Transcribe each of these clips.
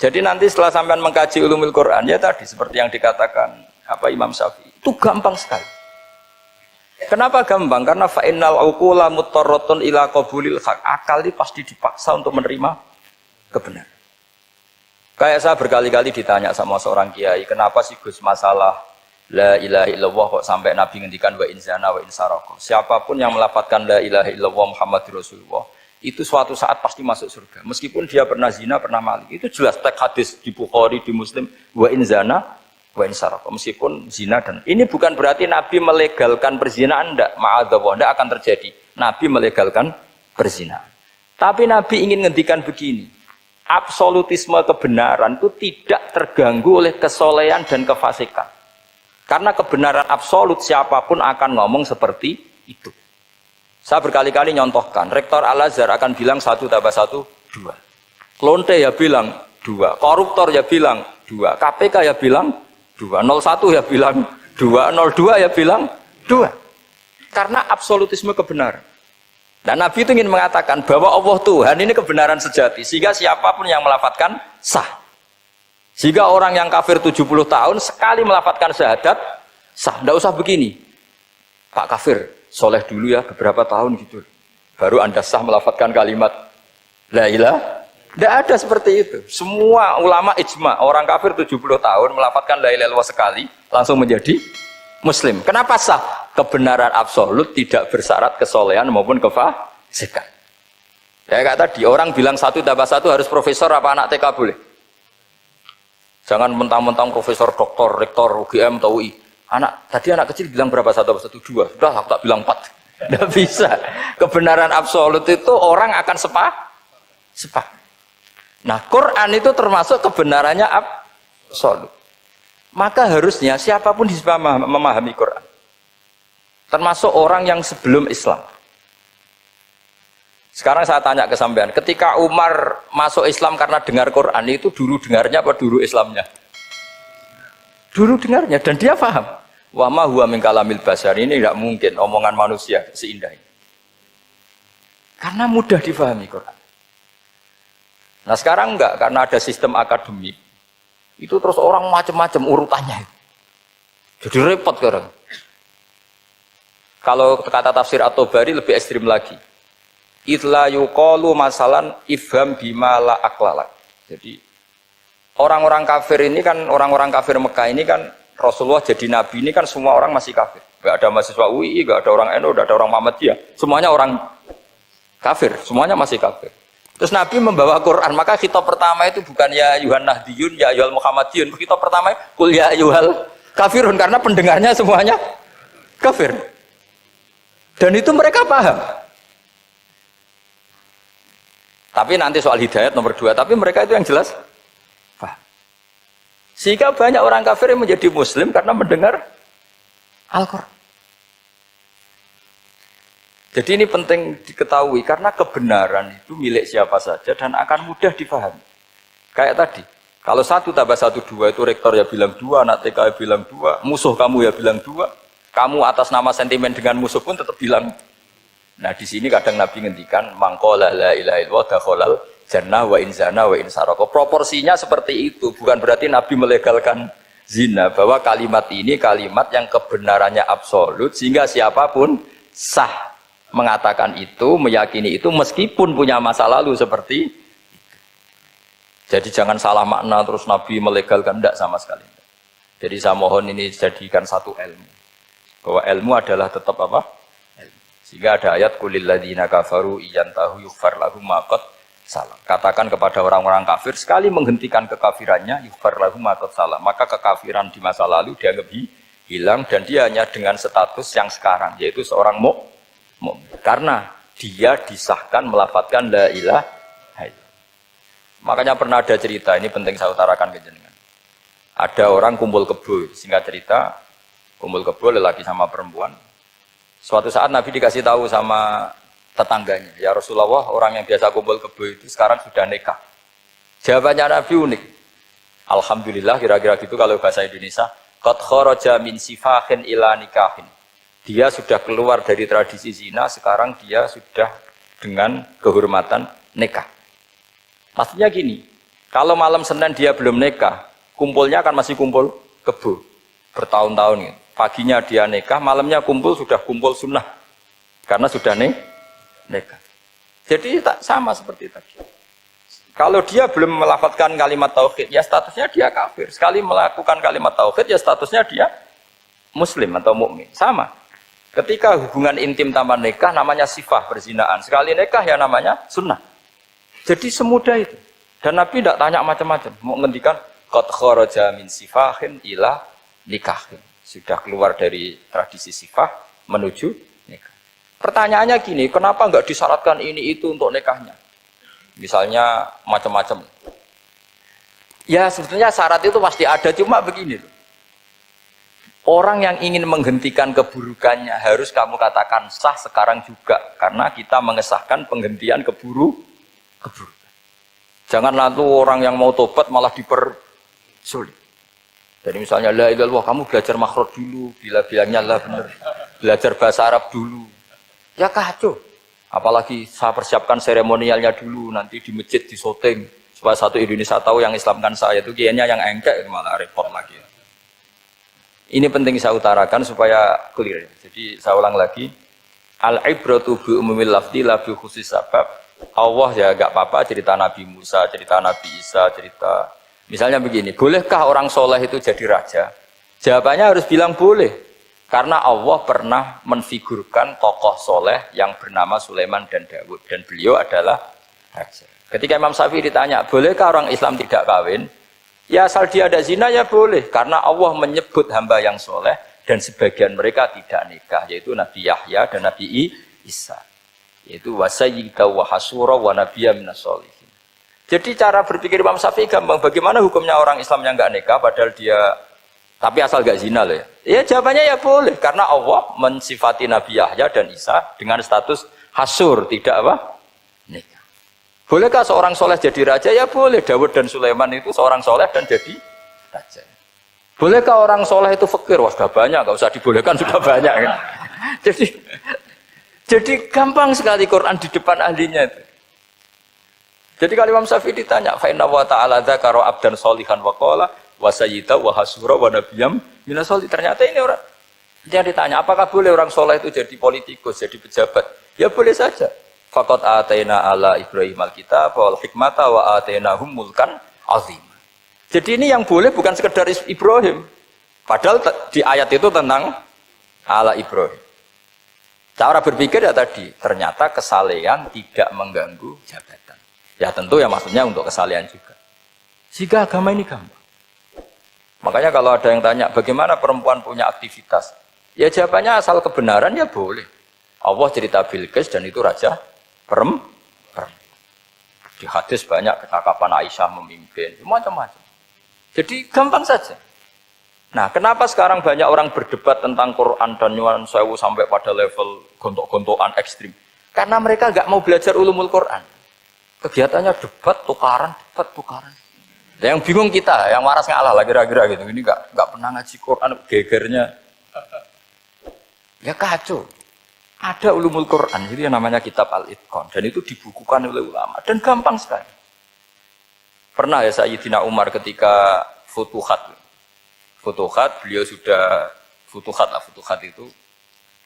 Jadi nanti setelah sampean mengkaji ulumul Quran ya tadi seperti yang dikatakan Imam Syafi'i itu gampang sekali. Kenapa gampang? Karena fa'innal uqula muttarratun ila qabulil haq. Akal ini pasti dipaksa untuk menerima kebenaran. Kayak saya berkali-kali ditanya sama seorang kiai, kenapa sih Gus masalah la ilaha illallah kok sampai Nabi ngendikan wa in zana wa in saraka. Siapapun yang melafadzkan la ilaha illallah Muhammadur Rasulullah itu suatu saat pasti masuk surga. Meskipun dia pernah zina, pernah maling. Itu jelas teks hadis di Bukhari, di Muslim, wa in zana wa in saraka. Meskipun zina dan ini bukan berarti Nabi melegalkan perzinahan, enggak, ma'adzallah, enggak akan terjadi. Nabi melegalkan perzinahan. Tapi Nabi ingin ngendikan begini, absolutisme kebenaran itu tidak terganggu oleh kesolehan dan kefasikan. Karena kebenaran absolut siapapun akan ngomong seperti itu. Saya berkali-kali nyontohkan, Rektor Al-Azhar akan bilang 1 tambah 1, 2. Lonte ya bilang 2, koruptor ya bilang 2, KPK ya bilang 2, 01 ya bilang 2, 02 ya bilang 2. Karena absolutisme kebenaran. Dan Nabi itu ingin mengatakan bahwa Allah Tuhan ini kebenaran sejati, sehingga siapapun yang melafadzkan sah. Jika orang yang kafir 70 tahun sekali melafadzkan syahadat sah, tidak usah begini. Pak kafir, soleh dulu ya beberapa tahun gitu. Baru Anda sah melafadzkan kalimat la ilaha. Tidak ada seperti itu. Semua ulama ijma, orang kafir 70 tahun melafadzkan la ilaha illallah sekali langsung menjadi muslim. Kenapa sah? Kebenaran absolut tidak bersyarat kesolehan maupun kefasikan. Ya kayak tadi orang bilang 1 tambah 1 harus profesor apa anak TK boleh? Jangan mentang-mentang profesor, doktor, rektor, UGM, atau UI. Tadi anak kecil bilang berapa 1 tambah 1? 2. Sudah aku tak bilang 4. Tidak bisa. Kebenaran absolut itu orang akan sepakat. Nah, Quran itu termasuk kebenarannya absolut. Maka harusnya siapapun bisa memahami Quran. Termasuk orang yang sebelum Islam. Sekarang saya tanya ke sampean, ketika Umar masuk Islam karena dengar Quran itu dulu dengarnya apa dulu Islamnya? Dulu dengarnya dan dia paham. Wa ma huwa min kalamil basar, ini tidak mungkin omongan manusia seindah ini. Karena mudah difahami Quran. Nah sekarang enggak, karena ada sistem akademik. Itu terus orang macam-macam urutannya. Jadi repot sekarang. Kalau kata tafsir At-Tabari lebih ekstrim lagi. Itla yuqalu masalan ifham bima la aqlalak. Jadi orang-orang kafir ini kan, orang-orang kafir Mekah ini kan Rasulullah jadi nabi ini kan semua orang masih kafir. Enggak ada mahasiswa UI, enggak ada orang NU, enggak ada orang Muhammadiyah. Semuanya orang kafir, semuanya masih kafir. Terus Nabi membawa Quran, maka khitab pertama itu bukan ya ayuhan nahdiyun, ya ayuhal Muhammadiyun. Khitab pertama kul ya ayuhal kafirun, karena pendengarnya semuanya kafir. Dan itu mereka paham. Tapi nanti soal hidayat nomor 2, tapi mereka itu yang jelas paham. Sehingga banyak orang kafir yang menjadi muslim karena mendengar Al-Quran. Jadi ini penting diketahui karena kebenaran itu milik siapa saja dan akan mudah difahami. Kayak tadi, kalau 1 tambah 1 2 itu rektor ya bilang 2, anak TK ya bilang 2, musuh kamu ya bilang 2, kamu atas nama sentimen dengan musuh pun tetap bilang. Nah di sini kadang Nabi ngendikan mangqala la ilaha illallah dakhalal jannah wa in zana wa in saraka. Proporsinya seperti itu, bukan berarti Nabi melegalkan zina, bahwa kalimat ini kalimat yang kebenarannya absolut sehingga siapapun sah mengatakan itu, meyakini itu meskipun punya masa lalu seperti itu. Jadi jangan salah makna terus Nabi melegalkan, tidak sama sekali. Jadi saya mohon ini jadikan satu ilmu, bahwa ilmu adalah tetap apa? Ilmu. Sehingga ada ayat kulil ladzina kafaru iyantahu yughfar lahum ma qad salam. Katakan kepada orang-orang kafir sekali menghentikan kekafirannya yughfar lahum ma qad salam, maka kekafiran di masa lalu dianggap hilang dan dia hanya dengan status yang sekarang yaitu seorang mukmin. Karena dia disahkan melafadzkan la ilaha illallah. Makanya pernah ada cerita, ini penting saya utarakan ke jenengan. Ada orang kumpul kebo, singkat cerita, kumpul kebo lelaki sama perempuan. Suatu saat Nabi dikasih tahu sama tetangganya, ya Rasulullah, orang yang biasa kumpul kebo itu sekarang sudah nikah. Jawabannya Nabi unik. Alhamdulillah, kira-kira gitu kalau bahasa Indonesia, qad kharaja min sifahin ila nikahin. Dia sudah keluar dari tradisi zina, sekarang dia sudah dengan kehormatan nikah. Maksudnya gini, Kalau malam Senin dia belum nikah, kumpulnya kan masih kumpul kebo bertahun-tahun gitu. Paginya dia nikah, malamnya kumpul sudah kumpul sunnah karena sudah nikah. Jadi tak sama seperti tadi. Kalau dia belum melafadzkan kalimat tauhid, ya statusnya dia kafir. Sekali melakukan kalimat tauhid, ya statusnya dia muslim atau mukmin. Sama. Ketika hubungan intim tanpa nikah namanya sifah perzinaan. Sekali nikah ya namanya sunnah. Jadi semudah itu. Dan Nabi tidak tanya macam-macam. Mau ngendikan qad kharaja min sifahin ila nikahin. Sudah keluar dari tradisi sifah menuju nikah. Pertanyaannya gini, kenapa enggak disyaratkan ini itu untuk nikahnya? Misalnya macam-macam. Ya sebetulnya syarat itu pasti ada, cuma begini loh. Orang yang ingin menghentikan keburukannya harus kamu katakan sah sekarang juga. Karena kita mengesahkan penghentian keburukan. Jangan lalu orang yang mau tobat malah dipersulit. Jadi misalnya la ilaha illallah, kamu belajar makhraj dulu, bila bilangnya lah benar. Belajar bahasa Arab dulu. Ya kacau. Apalagi saya persiapkan seremonialnya dulu, nanti di masjid di syuting supaya satu Indonesia tahu yang Islamkan saya itu kayaknya yang engkek malah repot lagi. Ini penting saya utarakan supaya clear. Jadi saya ulang lagi, al-ibratu bi umumil lafzi la bi khusus sabab. Allah ya enggak apa-apa cerita Nabi Musa, cerita Nabi Isa, cerita misalnya begini, bolehkah orang soleh itu jadi raja? Jawabannya harus bilang boleh. Karena Allah pernah menfigurkan tokoh soleh yang bernama Sulaiman dan Daud. Dan beliau adalah raja. Ketika Imam Syafi'i ditanya, bolehkah orang Islam tidak kawin? Ya asal dia ada zina ya boleh. Karena Allah menyebut hamba yang soleh dan sebagian mereka tidak nikah. Yaitu Nabi Yahya dan Nabi Isa. Yaitu wasayyida wa hasura wa nabiyya minas sholihin. Jadi cara berpikir Imam Syafi'i gampang. Bagaimana hukumnya orang Islam yang nggak nikah padahal dia tapi asal gak zina loh ya. Ya jawabannya ya boleh. Karena Allah mensifati Nabi Yahya dan Isa dengan status hasur. Tidak apa? Nikah. Bolehkah seorang soleh jadi raja? Ya boleh. Daud dan Sulaiman itu seorang soleh dan jadi raja. Bolehkah orang soleh itu fakir? Wah sudah banyak. Gak usah dibolehkan sudah banyak. Kan? Jadi gampang sekali Quran di depan ahlinya itu. Jadi kalau Imam Syafi'i ditanya. Fa inna wa ta'ala dzakara abdan sholihan wa qala wa sayyida wa hasura wa nabiyyam minas sholihin. Ternyata ini orang dia ditanya, apakah boleh orang soleh itu jadi politikus, jadi pejabat? Ya boleh saja. Faqad ataina ala Ibrahim alkitab wal hikmata wa atainahum mulkan azim. Jadi ini yang boleh bukan sekedar Ibrahim. Padahal di ayat itu tentang ala Ibrahim. Cara berpikir ya tadi, ternyata kesalehan tidak mengganggu jabatan. Ya tentu ya maksudnya untuk kesalehan juga. Jika agama ini gampang. Makanya kalau ada yang tanya, bagaimana perempuan punya aktivitas? Ya jawabannya asal kebenaran ya boleh. Allah cerita Bilqis dan itu raja perempuan. Di hadis banyak kecakapan Aisyah memimpin, macam-macam. Jadi gampang saja. Nah kenapa sekarang banyak orang berdebat tentang Quran dan nyuwun sewu sampai pada level gontok-gontokan ekstrim? Karena mereka nggak mau belajar ulumul Quran. Kegiatannya debat, tukaran. Yang bingung kita, yang waras ngalah lah kira-kira gitu. Ini nggak pernah ngaji Quran, gegernya. Ya kacau. Ada ulumul Quran, itu yang namanya kitab Al-Itqan. Dan itu dibukukan oleh ulama. Dan gampang sekali. Pernah ya Sayyidina Umar ketika Futuhat, beliau sudah Futuhat itu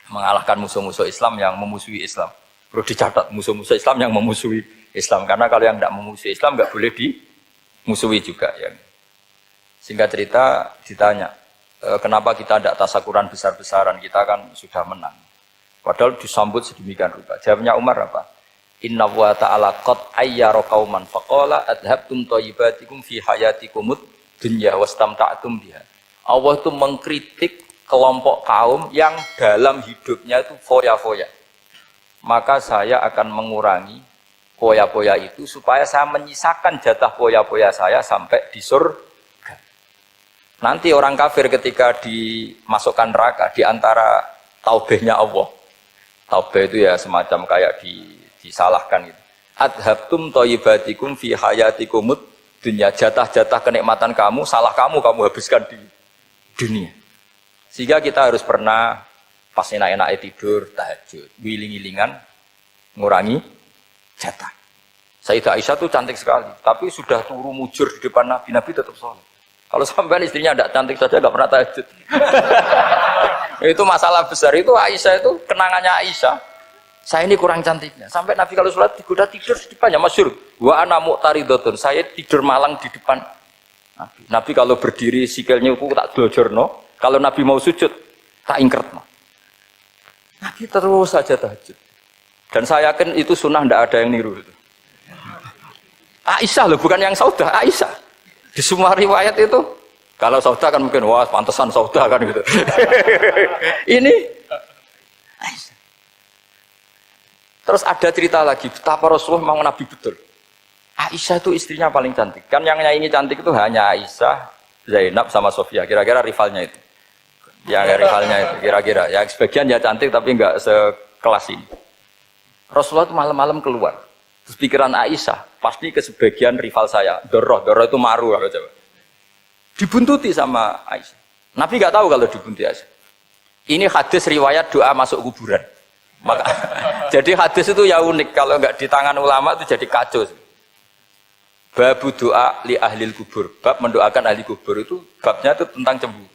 mengalahkan musuh-musuh Islam yang memusuhi Islam. Perlu dicatat, musuh-musuh Islam yang memusuhi Islam. Karena kalau yang tidak memusuhi Islam nggak boleh musuhi juga ya. Singkat cerita ditanya, kenapa kita tidak tasakuran besar-besaran, kita kan sudah menang. Padahal disambut sedemikian rupa. Jawabnya Umar apa? Inna wa ta'ala qad ayyara qauman faqala adhabtum thayyibatikum fi hayatikumud dunya wastamta'tum biha. Allah itu mengkritik kelompok kaum yang dalam hidupnya itu foya-foya. Maka saya akan mengurangi poya-poya itu supaya saya menyisakan jatah poya-poya saya sampai di surga. Nanti orang kafir ketika dimasukkan neraka di antara taubehnya Allah. Taubeh itu ya semacam kayak disalahkan gitu. Adhabtum thayyibatikum fi hayatikumud dunya. Jatah-jatah kenikmatan kamu, salah kamu habiskan di dunia. Sehingga kita harus pernah pas enak-enak tidur tahajud, wiling-wilingan ngurangi jatah. Sayyidah Aisyah tuh cantik sekali, tapi sudah turu mujur di depan Nabi, Nabi tetap sholat. Kalau sampai istrinya tidak cantik saja nggak pernah tahajud. Itu masalah besar. Itu Aisyah itu kenangannya Aisyah. Saya ini kurang cantiknya. Sampai Nabi kalau sholat digoda tidur di depannya, masyhur. Wa ana mu'taridhatun. Saya tidur malang di depan Nabi. Nabi kalau berdiri sikilnya aku tak dojorno. Kalau Nabi mau sujud tak ingkertno. Nabi terus saja tahajud. Dan saya yakin itu sunnah, tidak ada yang niru itu. Aisyah loh, bukan yang Saudah, Aisyah. Di semua riwayat itu, kalau Saudah kan mungkin, wah pantesan Saudah kan gitu. Ini Aisyah. Terus ada cerita lagi, betapa Rasulullah memang Nabi betul. Aisyah itu istrinya paling cantik. Kan yang nyanyi cantik itu hanya Aisyah, Zainab sama Sofia. Kira-kira rivalnya itu. Ya rivalnya itu, kira-kira. Ya sebagian ya cantik tapi enggak sekelas ini. Rasulullah itu malam-malam keluar. Terus pikiran Aisyah, pasti ke sebagian rival saya. Doroh itu maru. Coba. Dibuntuti sama Aisyah. Nabi nggak tahu kalau dibuntuti Aisyah. Ini hadis riwayat doa masuk kuburan. Maka, jadi hadis itu ya unik. Kalau nggak di tangan ulama itu jadi kacau. Babu doa li ahlil kubur. Bab mendoakan ahli kubur itu babnya itu tentang cemburu.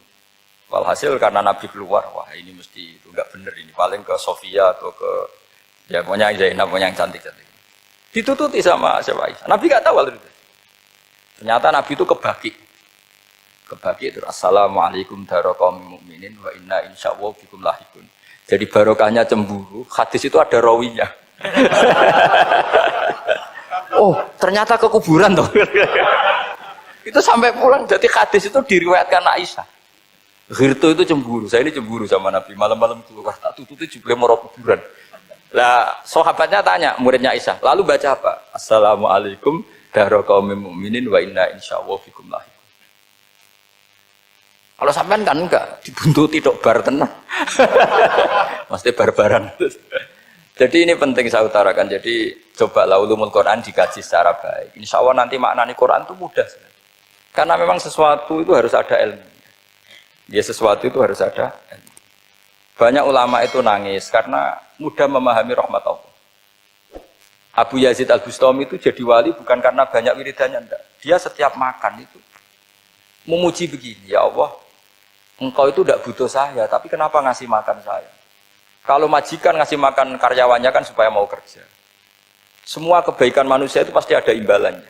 Walhasil karena Nabi keluar, wah ini mesti itu nggak bener ini. Paling ke Sofia atau ke ya pokoknya Zainab, pokoknya yang cantik-cantik. Ditututi sama siapa Aisyah. Nabi nggak tahu waktu itu. Ternyata Nabi itu kebaki itu. Assalamualaikum warahmatullahi mu'minin wa inna insyaallah bikum lahikun. Jadi barokahnya cemburu. Hadis itu ada rawinya. Oh ternyata ke kuburan toh. Itu sampai pulang. Jadi hadis itu diriwayatkan Aisyah. Ghirtu itu cemburu. Saya ini cemburu sama Nabi. Malam-malam keluar tak tututi juga mau kuburan. Lah sahabatnya tanya muridnya Aisyah, lalu baca apa? Assalamualaikum warahmatullahi mu'minin wa inna insyaallah bikum lahikun. Kalau sampean kan enggak dibuntuti tok bar tenan. Mesti barbaran. Jadi ini penting saya utarakan. Jadi coba ulumul Quran dikaji secara baik. Insya Allah nanti maknani Quran itu mudah. Karena memang sesuatu itu harus ada ilmu. Ya sesuatu itu harus ada ilmu. Banyak ulama itu nangis karena mudah memahami rahmat Allah. Abu Yazid Al-Bustami itu jadi wali bukan karena banyak wiridannya, enggak. Dia setiap makan itu memuji begini, ya Allah, engkau itu tidak butuh saya, tapi kenapa ngasih makan saya? Kalau majikan ngasih makan karyawannya kan supaya mau kerja. Semua kebaikan manusia itu pasti ada imbalannya.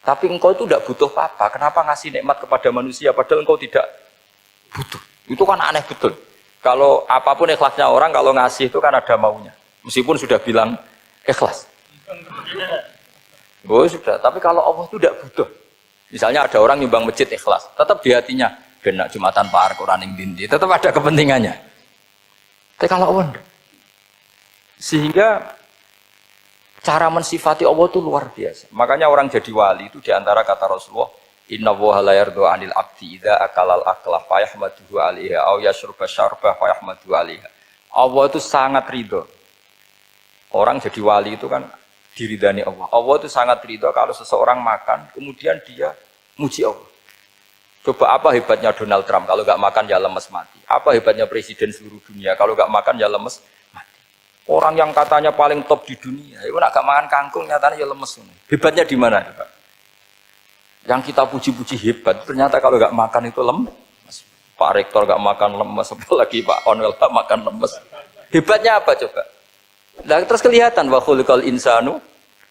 Tapi engkau itu tidak butuh apa-apa, kenapa ngasih nikmat kepada manusia padahal engkau tidak butuh? Itu kan aneh betul. Kalau apapun ikhlasnya orang, kalau ngasih itu kan ada maunya. Meskipun sudah bilang ikhlas. Oh sudah, tapi kalau Allah itu tidak butuh. Misalnya ada orang nyumbang masjid ikhlas, tetap di hatinya, benak Jumatan Pak Quran yang dindi, tetap ada kepentingannya. Tapi kalau Allah enggak. Sehingga cara mensifati Allah itu luar biasa. Makanya orang jadi wali itu diantara kata Rasulullah, Inna woha la yardu anil abdi idha akalal aklah fayahmaduhu alaiha au yashrubah syarbah fayahmaduhu alaiha. Allah itu sangat ridho. Orang jadi wali itu kan diridani Allah. Allah itu sangat ridho kalau seseorang makan kemudian dia muji Allah. Coba apa hebatnya Donald Trump kalau nggak makan ya lemes mati. Apa hebatnya presiden seluruh dunia kalau nggak makan ya lemes mati. Orang yang katanya paling top di dunia itu nggak makan kangkung nyatanya ya lemes. Hebatnya di mana? Yang kita puji-puji hebat, ternyata kalau nggak makan itu lemes. Pak Rektor nggak makan lemes, apalagi Pak Onwel nggak makan lemes. Hebatnya apa coba? Nah, terus kelihatan wa khuliqal insanu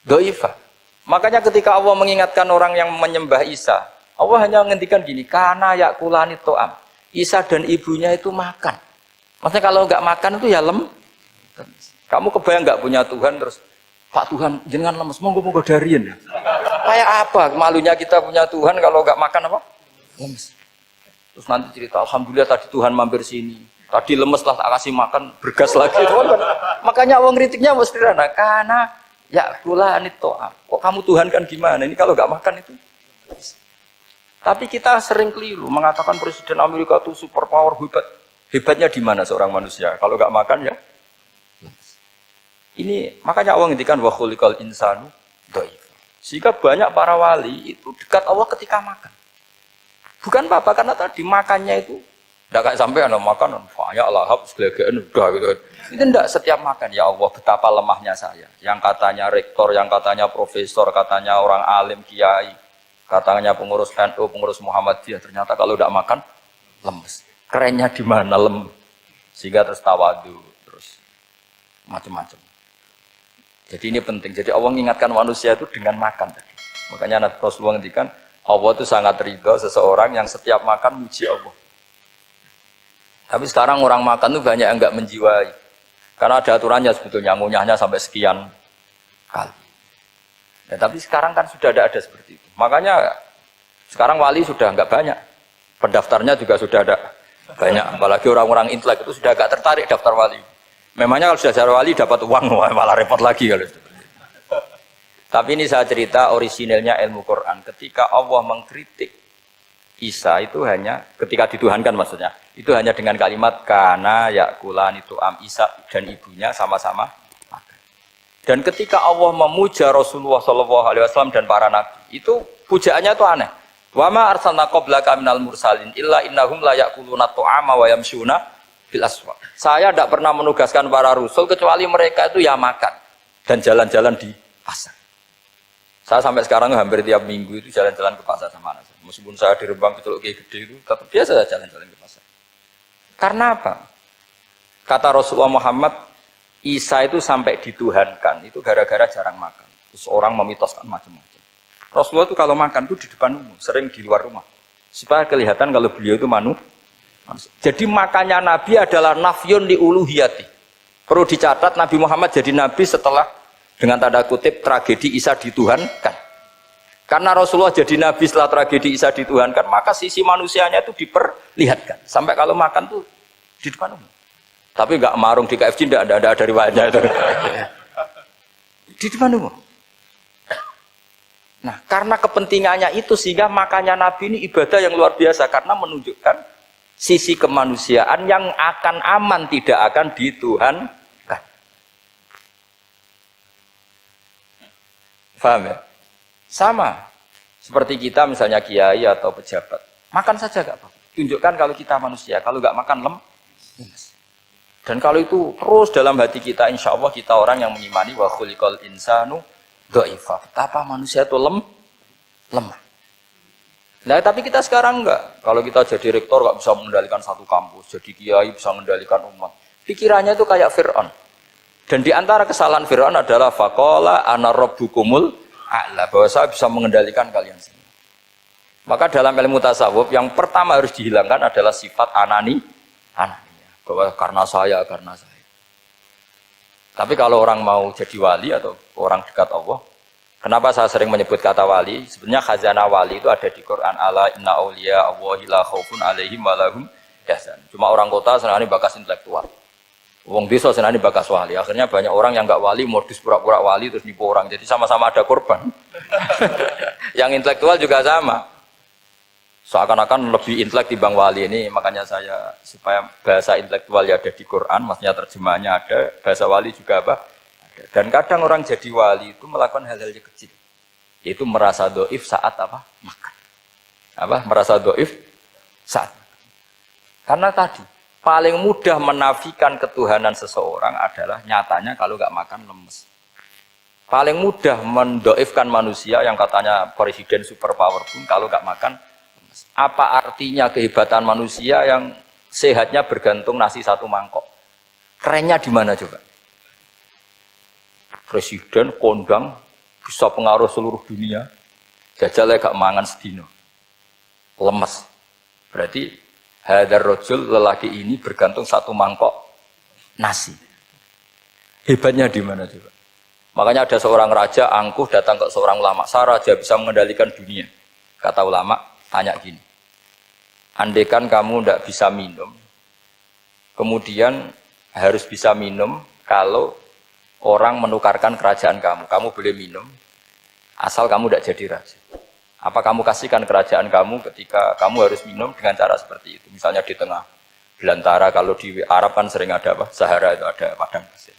dhaifa. Makanya ketika Allah mengingatkan orang yang menyembah Isa, Allah hanya menghentikan gini, kana yakulani to'am. Isa dan ibunya itu makan. Maksudnya kalau nggak makan itu ya lemes. Kamu kebayang nggak punya Tuhan terus, Pak Tuhan jangan lemes, monggo dariin. Kayak apa malunya kita punya Tuhan kalau nggak makan apa? Lemes. Terus nanti cerita, alhamdulillah tadi Tuhan mampir sini. Tadi lemes lah tak kasih makan, bergas lagi. Makanya Allah ngeritiknya mesti sederhana. Karena ya pula to'am. Kok kamu Tuhan kan gimana? Ini kalau nggak makan itu. Tapi kita sering keliru mengatakan Presiden Amerika itu super power hebat. Hebatnya di mana seorang manusia? Kalau nggak makan ya. Ini makanya Allah ngendikan wa khuliqal insanu dhaif. Sehingga banyak para wali itu dekat Allah ketika makan. Bukan apa-apa karena tadi makannya itu tidak kayak sampai ada makanan banyak lahap segala udah gitu. Itu enggak setiap makan ya Allah betapa lemahnya saya. Yang katanya rektor, yang katanya profesor, katanya orang alim kiai, katanya pengurus NU, pengurus Muhammadiyah, ternyata kalau udah makan lemes. Kerennya di mana lemes? Sehingga terus tawadu, terus macam-macam. Jadi ini penting. Jadi Allah mengingatkan manusia itu dengan makan. Makanya Nabi Rasulullah ngendikan Allah itu sangat ridho seseorang yang setiap makan muji Allah. Tapi sekarang orang makan itu banyak yang enggak menjiwai. Karena ada aturannya sebetulnya, ngunyahnya sampai sekian kali. Ya, tapi sekarang kan sudah ada seperti itu. Makanya sekarang wali sudah enggak banyak. Pendaftarnya juga sudah ada banyak. Apalagi orang-orang intelek itu sudah agak tertarik daftar wali. Memangnya kalau sudah jadi wali dapat uang, malah repot lagi kalau seperti itu. Tapi ini saya cerita orisinilnya ilmu Quran. Ketika Allah mengkritik Isa itu hanya, ketika dituhankan maksudnya, itu hanya dengan kalimat kana yakulan itu Isa dan ibunya sama-sama makan. Dan ketika Allah memuja Rasulullah SAW dan para nabi, itu pujaannya itu aneh. Wa ma arsalna qablaka minal mursalin illa innahum la yakuluna ta'ama wa yamshuna bil aswaq. Saya tidak pernah menugaskan para rasul kecuali mereka itu ya makan dan jalan-jalan di pasar. Saya sampai sekarang hampir tiap minggu itu jalan-jalan ke pasar sama anak saya. Meskipun saya di Rembang Kecil kayak gede itu, tetap biasa saya jalan-jalan ke pasar. Karena apa? Kata Rasulullah Muhammad, Isa itu sampai dituhankan, itu gara-gara jarang makan. Terus orang memitoskan macam-macam. Rasulullah itu kalau makan itu di depan umum, sering di luar rumah. Supaya kelihatan kalau beliau itu manusia. Jadi makannya Nabi adalah nafyun li uluhiyati. Perlu dicatat Nabi Muhammad jadi Nabi setelah dengan tanda kutip tragedi Isa dituhankan. Karena Rasulullah jadi Nabi setelah tragedi Isa dituhankan, maka sisi manusianya itu diperlihatkan. Sampai kalau makan tuh di depan umum. Tapi enggak marung di KFC, enggak ada riwayatnya itu. Di depan umum. Nah, karena kepentingannya itu sehingga makannya Nabi ini ibadah yang luar biasa karena menunjukkan sisi kemanusiaan yang akan aman, tidak akan dituhankan. Paham ya? Sama seperti kita misalnya kiai atau pejabat, makan saja gak apa-apa. Tunjukkan kalau kita manusia, kalau gak makan lemes. Dan kalau itu terus dalam hati kita, insya Allah kita orang yang mengimani wa khuliqal insanu dha'ifa. Betapa manusia itu lemah. Nah, tapi kita sekarang enggak. Kalau kita jadi rektor enggak bisa mengendalikan satu kampus, jadi kiai bisa mengendalikan umat. Pikirannya itu kayak Fir'aun. Dan di antara kesalahan Fir'aun adalah faqala ana rabbukumul a'la, bahwa saya bisa mengendalikan kalian semua. Maka dalam ilmu tasawuf yang pertama harus dihilangkan adalah sifat anania. Bahwa karena saya. Tapi kalau orang mau jadi wali atau orang dekat Allah, kenapa saya sering menyebut kata wali? Sebenarnya khazanah wali itu ada di Quran. Ala inna awliya Allahi la khaufun alaihim wa lahum yahzan. Cuma orang kota senangnya bakas intelektual. Wong desa senangnya bakas wali. Akhirnya banyak orang yang enggak wali modus pura-pura wali terus nipu orang. Jadi sama-sama ada korban. Yang intelektual juga sama. Seakan-akan lebih intelek dibanding wali ini. Makanya saya supaya bahasa intelektual ya ada di Quran, maksudnya terjemahannya ada, bahasa wali juga apa? Dan kadang orang jadi wali itu melakukan hal-hal yang kecil. Yaitu merasa doif saat apa? Makan. Merasa doif saat. Karena tadi, paling mudah menafikan ketuhanan seseorang adalah nyatanya kalau nggak makan lemes. Paling mudah mendoifkan manusia yang katanya presiden superpower pun kalau nggak makan lemes. Apa artinya kehebatan manusia yang sehatnya bergantung nasi satu mangkok? Kerennya di mana coba? Presiden kondang bisa pengaruh seluruh dunia, jajalnya gak mangan sedino, lemes. Berarti hadar rojul lelaki ini bergantung satu mangkok nasi. Hebatnya di mana coba? Makanya ada seorang raja angkuh datang ke seorang ulama. Saya raja bisa mengendalikan dunia. Kata ulama, tanya gini. Andaikan kamu tidak bisa minum, kemudian harus bisa minum kalau orang menukarkan kerajaan kamu. Kamu boleh minum, asal kamu tidak jadi raja. Apa kamu kasihkan kerajaan kamu ketika kamu harus minum dengan cara seperti itu? Misalnya di tengah belantara, kalau di Arab kan sering ada apa? Sahara itu ada padang pasir.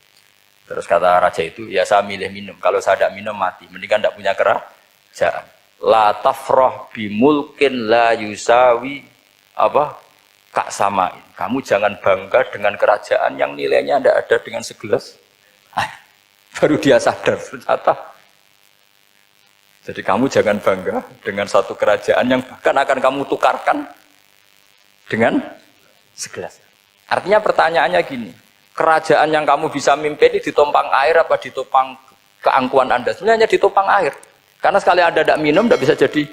Terus kata raja itu, ya saya milih minum. Kalau saya tidak minum mati. Mendingan tidak punya kerajaan. La tafrah bimulkin la yusawi apa? Kak samain. Kamu jangan bangga dengan kerajaan yang nilainya tidak ada dengan segelas air. Baru dia sadar ternyata. Jadi kamu jangan bangga dengan satu kerajaan yang bahkan akan kamu tukarkan dengan segelas. Artinya pertanyaannya gini, kerajaan yang kamu bisa mimpin ini ditopang air apa ditopang keangkuhan Anda? Sebenarnya hanya ditopang air. Karena sekali Anda tidak minum, tidak bisa jadi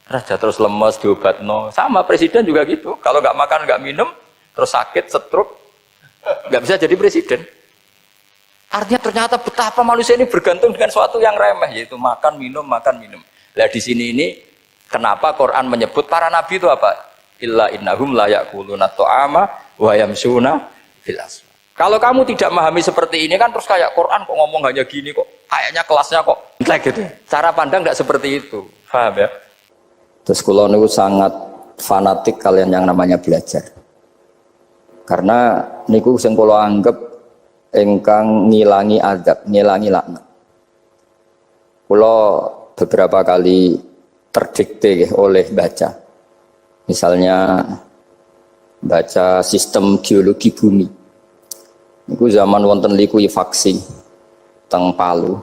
raja, terus lemes, diobat. No. Sama presiden juga gitu. Kalau nggak makan, nggak minum, terus sakit, stroke, nggak bisa jadi presiden. Artinya ternyata betapa manusia ini bergantung dengan sesuatu yang remeh, yaitu makan, minum, makan, minum. Nah di sini ini, kenapa Quran menyebut para nabi itu apa? Illa innahum la ya'kuluna ta'ama wa yamshuna fil aswaq. Kalau kamu tidak memahami seperti ini kan terus kayak Quran kok ngomong hanya gini kok, kayaknya kelasnya kok like gitu. Cara pandang tidak seperti itu. Paham ya? Terus kula niku sangat fanatik kalian yang namanya belajar. Karena niku sing kula anggap engkang ngilangi adab, ngilangi laknat. Kula beberapa kali terdikte oleh baca. Misalnya baca sistem geologi bumi. Niku zaman wonten likuifaksi teng Palu.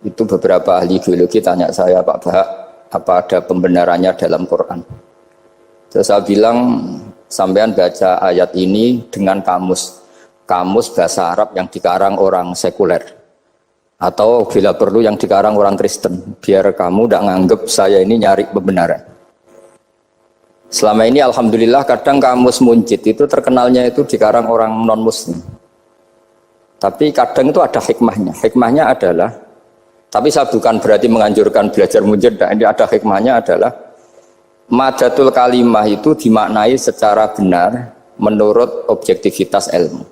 Itu beberapa ahli geologi tanya saya, Pak Bahak, apa ada pembenarannya dalam Quran? Terus saya bilang, sampean baca ayat ini dengan kamus bahasa Arab yang dikarang orang sekuler, atau bila perlu yang dikarang orang Kristen, biar kamu tidak nganggep saya ini nyari pembenaran. Selama ini alhamdulillah kadang kamus Munjid itu terkenalnya itu dikarang orang non muslim, tapi kadang itu ada hikmahnya. Hikmahnya adalah, tapi saya bukan berarti menganjurkan belajar Munjid, nah, ini ada hikmahnya adalah madatul kalimah itu dimaknai secara benar menurut objektivitas ilmu.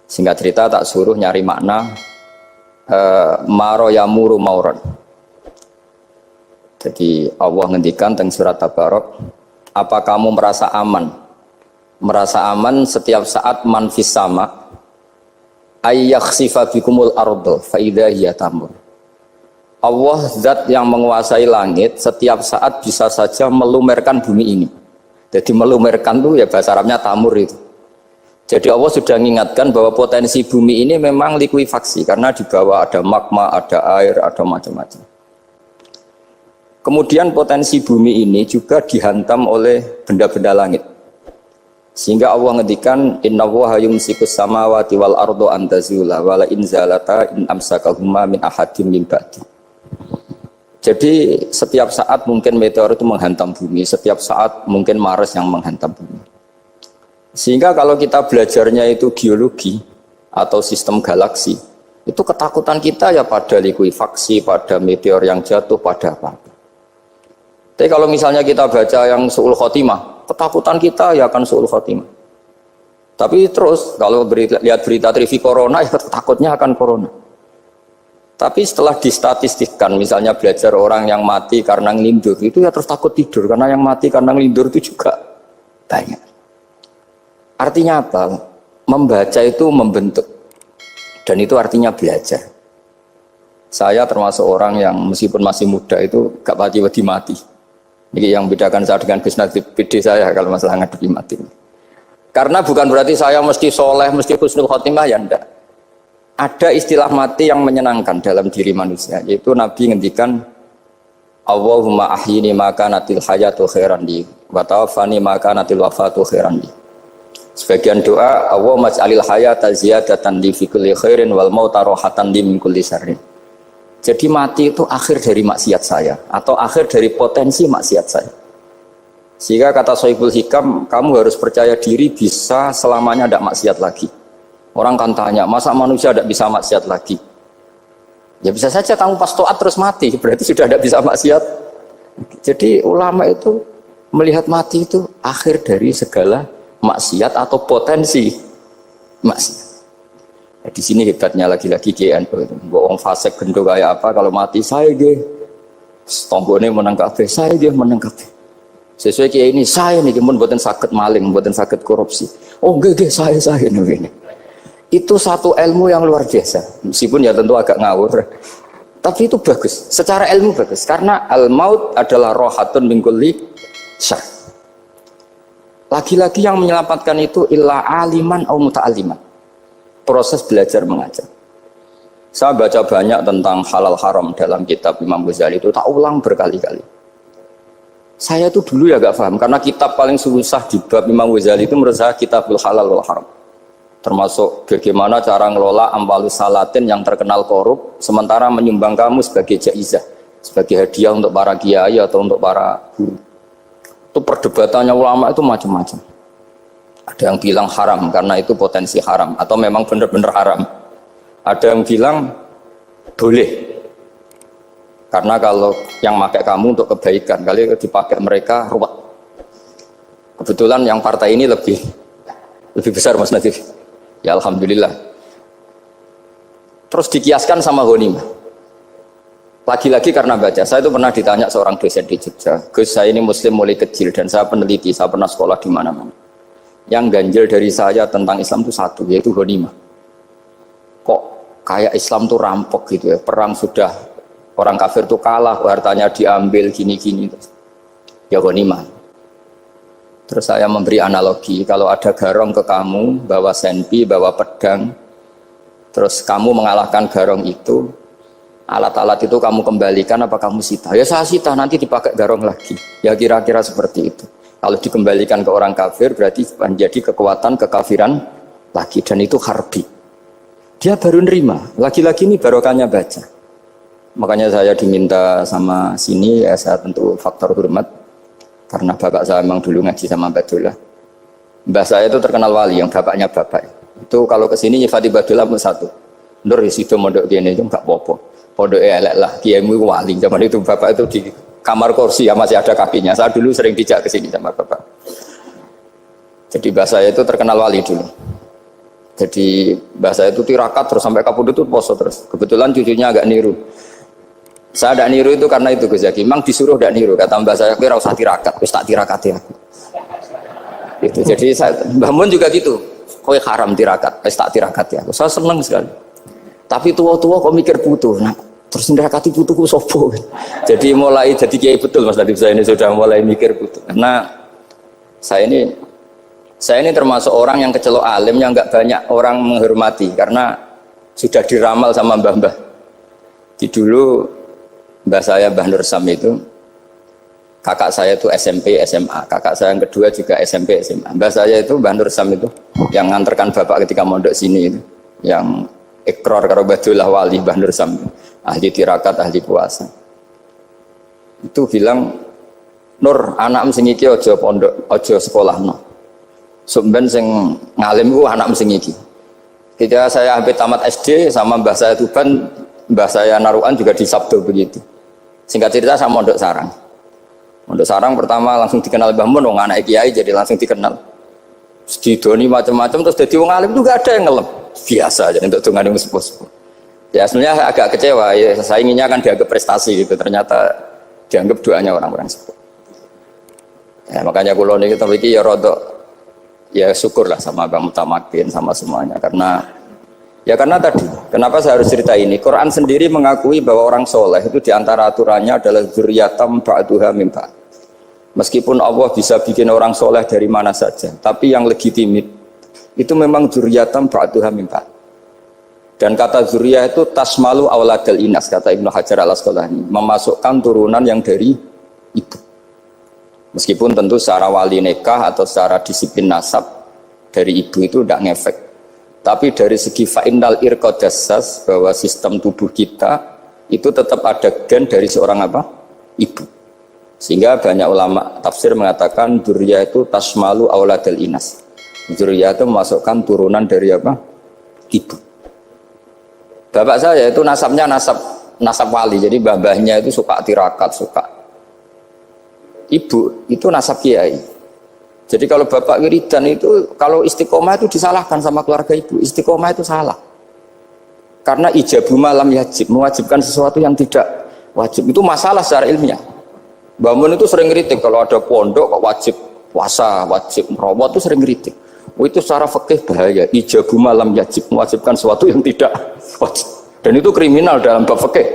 Singkat cerita tak suruh nyari makna maro yamuru mauron. Jadi Allah ngendikan teng surat Tabarok, apa kamu merasa aman? Merasa aman setiap saat manfis sama ayyakhsifa bikumul ardo fa idza hiya tamur. Allah zat yang menguasai langit setiap saat bisa saja melumerkan bumi ini. Jadi melumerkan itu ya bahasa Arabnya tamur itu. Jadi Allah sudah mengingatkan bahwa potensi bumi ini memang likuifaksi karena di bawah ada magma, ada air, ada macam-macam. Kemudian potensi bumi ini juga dihantam oleh benda-benda langit. Sehingga Allah ngendikan innallaha yumsikus samawati wal ardo an tazula wala in zalata in amsakahuma min ahadim min ba'di. Jadi setiap saat mungkin meteor itu menghantam bumi, setiap saat mungkin Mars yang menghantam bumi. Sehingga kalau kita belajarnya itu geologi atau sistem galaksi, itu ketakutan kita ya pada likuifaksi, pada meteor yang jatuh, pada apa. Tapi kalau misalnya kita baca yang su'ul khotimah, ketakutan kita ya akan su'ul khotimah. Tapi terus kalau lihat berita TV corona, ya takutnya akan corona. Tapi setelah distatistikkan, misalnya belajar orang yang mati karena ngelindur, itu ya terus takut tidur, karena yang mati karena ngelindur itu juga banyak. Artinya apa? Membaca itu membentuk, dan itu artinya belajar. Saya termasuk orang yang meskipun masih muda itu gak pati-pati mati. Ini yang membedakan saya dengan Gus Nadim PD saya kalau masalah ngadepi mati. Karena bukan berarti saya mesti soleh, mesti husnul khotimah, ya enggak. Ada istilah mati yang menyenangkan dalam diri manusia, yaitu Nabi ngendikan Allahumma ahyini maka natil hayatu khairan li wa tawaffani maka natil wafatu khairan li. Sebagian doa Allahumma ij'alil hayata ziyadatan li fi kulli khairin wal mauta rohatan li min kulli syarrin. Jadi mati itu akhir dari maksiat saya atau akhir dari potensi maksiat saya. Sehingga kata Sohibul Hikam, kamu harus percaya diri bisa selamanya tidak maksiat lagi. Orang kan tanya, masa manusia tidak bisa maksiat lagi? Ya bisa saja kamu pas toat terus mati, berarti sudah tidak bisa maksiat. Jadi ulama itu melihat mati itu akhir dari segala maksiat atau potensi maksiat. Ya, di sini hebatnya lagi-lagi GNU itu. Wong fasik gendo kayak apa kalau mati saya nggih. Tonggone menang kabeh, saya nggih menang kabeh. Sesuai kiai ini saya niki mun mboten saged maling, mboten saged korupsi. Oh nggih saya ini. Itu satu ilmu yang luar biasa. Meskipun ya tentu agak ngawur. Tapi itu bagus. Secara ilmu bagus karena al-maut adalah rohatun min kulli syarr. Lagi-lagi yang menyelamatkan itu illa aliman atau muta'aliman. Proses belajar mengajar. Saya baca banyak tentang halal haram dalam kitab Imam Ghazali itu, tak ulang berkali-kali. Saya tuh dulu ya gak paham, karena kitab paling susah di bab Imam Ghazali itu menurut saya kitabul halal wal haram. Termasuk bagaimana cara ngelola amwalus salatin yang terkenal korup, sementara menyumbang kamu sebagai jaizah, sebagai hadiah untuk para kiai atau untuk para guru. Itu perdebatannya ulama itu macam-macam. Ada yang bilang haram karena itu potensi haram atau memang benar-benar haram. Ada yang bilang boleh karena kalau yang pakai kamu untuk kebaikan, kali dipakai mereka ruwet. Kebetulan yang partai ini lebih besar Mas Nadif. Ya alhamdulillah. Terus dikiaskan sama ghanimah. Lagi-lagi karena baca, saya itu pernah ditanya seorang dosen di Jogja, Gus saya ini muslim mulai kecil dan saya peneliti, saya pernah sekolah di mana-mana. Yang ganjil dari saya tentang Islam itu satu, yaitu ghanimah. Kok kayak Islam tuh rampok gitu ya, perang sudah, orang kafir tuh kalah, hartanya diambil gini-gini. Ya ghanimah. Terus saya memberi analogi, kalau ada garong ke kamu, bawa senpi, bawa pedang, terus kamu mengalahkan garong itu, alat-alat itu kamu kembalikan apa kamu sita? Ya saya sita, nanti dipakai garong lagi. Ya kira-kira seperti itu. Kalau dikembalikan ke orang kafir berarti menjadi kekuatan kekafiran lagi, dan itu harbi. Dia baru nerima. Lagi-lagi ini barokahnya baca. Makanya saya diminta sama sini, ya saya tentu faktor hormat karena bapak saya memang dulu ngaji sama Mbak Dola. Mbak saya itu terkenal wali, yang bapaknya bapak. Itu kalau kesini nyifati Mbak Dola pun satu. Nur disitu mondok dia itu enggak apa-apa. Pondok elek lah, kiaimu wali. Zaman itu bapak itu di kamar kursi ya masih ada kakinya. Saya dulu sering dijak ke sini sama bapak. Jadi bahasa itu terkenal wali dulu. Jadi bahasa itu tirakat terus sampai kapundhut itu poso terus. Kebetulan cucunya agak niru. Saya tidak niru itu karena itu Gus Zaki. Memang disuruh tidak niru. Kata mbak saya, kira usah tirakat, terus tak tirakati aku. Itu. Jadi saya, Mbah Mun juga gitu. Kowe haram tirakat, terus tak tirakati aku. Saya senang sekali. Tapi tua-tua kok mikir butuh. Nah, terus nirakati butuhku sopo. Jadi mulai jadi kiai betul Mas Nadif, saya ini sudah mulai mikir butuh. Karena saya ini termasuk orang yang kecelok alim yang enggak banyak orang menghormati karena sudah diramal sama mbah-mbah. Di dulu mbah saya Mbah Nur Sam itu kakak saya itu SMP SMA, kakak saya yang kedua juga SMP SMA. Mbah saya itu Mbah Nur Sam itu yang nganterkan bapak ketika mondok sini itu, yang ikrar karo Badullah wali Mbah Nur Sam, ahli tirakat, ahli puasa. Itu bilang, Nur, anak sing iki aja pondok, aja sekolahno. Sumben sing ngalim ku anak sing iki. Ketika saya hampir tamat SD sama mbah saya Tuban, mbah saya Narukan juga di Sabdo begitu. Singkat cerita sama Mondok Sarang. Mondok Sarang pertama langsung dikenal Mbah Mun, wong anak kiai jadi langsung dikenal. Didoni macam-macam terus jadi wong alim juga ada yang ngelem. Biasa aja untuk tungan yang sepuh-sepuh. Ya sebenarnya agak kecewa ya, saya inginnya kan dianggap prestasi gitu, ternyata dianggap doanya orang-orang sepuh. Ya makanya kulo niki iki ya rodok ya syukurlah sama Bang Mutamakin sama semuanya karena tadi kenapa saya harus cerita ini? Quran sendiri mengakui bahwa orang soleh itu diantara aturannya adalah dzurriyyatam ba'duha min ba'd. Meskipun Allah bisa bikin orang soleh dari mana saja, tapi yang legitimit itu memang dzurriyyatam ba'duha min ba'd. Dan kata dzurriyah itu tasmalu auladal inas, kata Ibnu Hajar al-Asqalani, memasukkan turunan yang dari ibu. Meskipun tentu secara wali nikah atau secara disiplin nasab dari ibu itu tidak ngefek. Tapi dari segi fa'innal irqadassas, bahwa sistem tubuh kita itu tetap ada gen dari seorang apa? Ibu. Sehingga banyak ulama tafsir mengatakan dzurriyah itu tasmalu auladal inas. Dzurriyah itu memasukkan turunan dari apa? Ibu. Bapak saya itu nasabnya nasab wali, jadi babahnya itu suka tirakat, suka. Ibu itu nasab kiai. Jadi kalau bapak wiridan itu, kalau istiqomah itu disalahkan sama keluarga ibu. Istiqomah itu salah. Karena ijabu malam yajib, mewajibkan sesuatu yang tidak wajib. Itu masalah secara ilmiah. Mbah Mun itu sering kritik kalau ada pondok kok wajib puasa, wajib merawat itu sering kritik. Itu secara fikih bahaya. Ijabu malam yajib, mewajibkan sesuatu yang tidak wajib. Dan itu kriminal dalam bab fikih.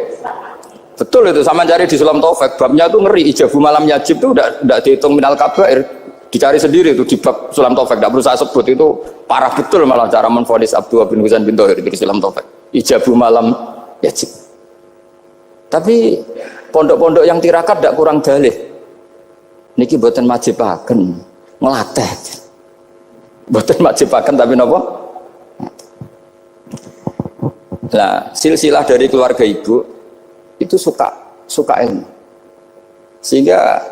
Betul itu, sama cari di Sulam Taufik, babnya itu ngeri. Ijabu malam yajib itu tidak dihitung minal kabair. Dicari sendiri itu di bab Sulam Taufik, tidak perlu saya sebut, itu parah betul malah cara menvonis Abdullah bin Husain bin Thohir di Sulam Taufik. Ijabu malam yajib. Tapi pondok-pondok yang tirakat tidak kurang dalih. Niki boten majibaken ngelatih. Boten majibaken tapi napa? Nah, silsilah dari keluarga ibu itu suka ilmu. Sehingga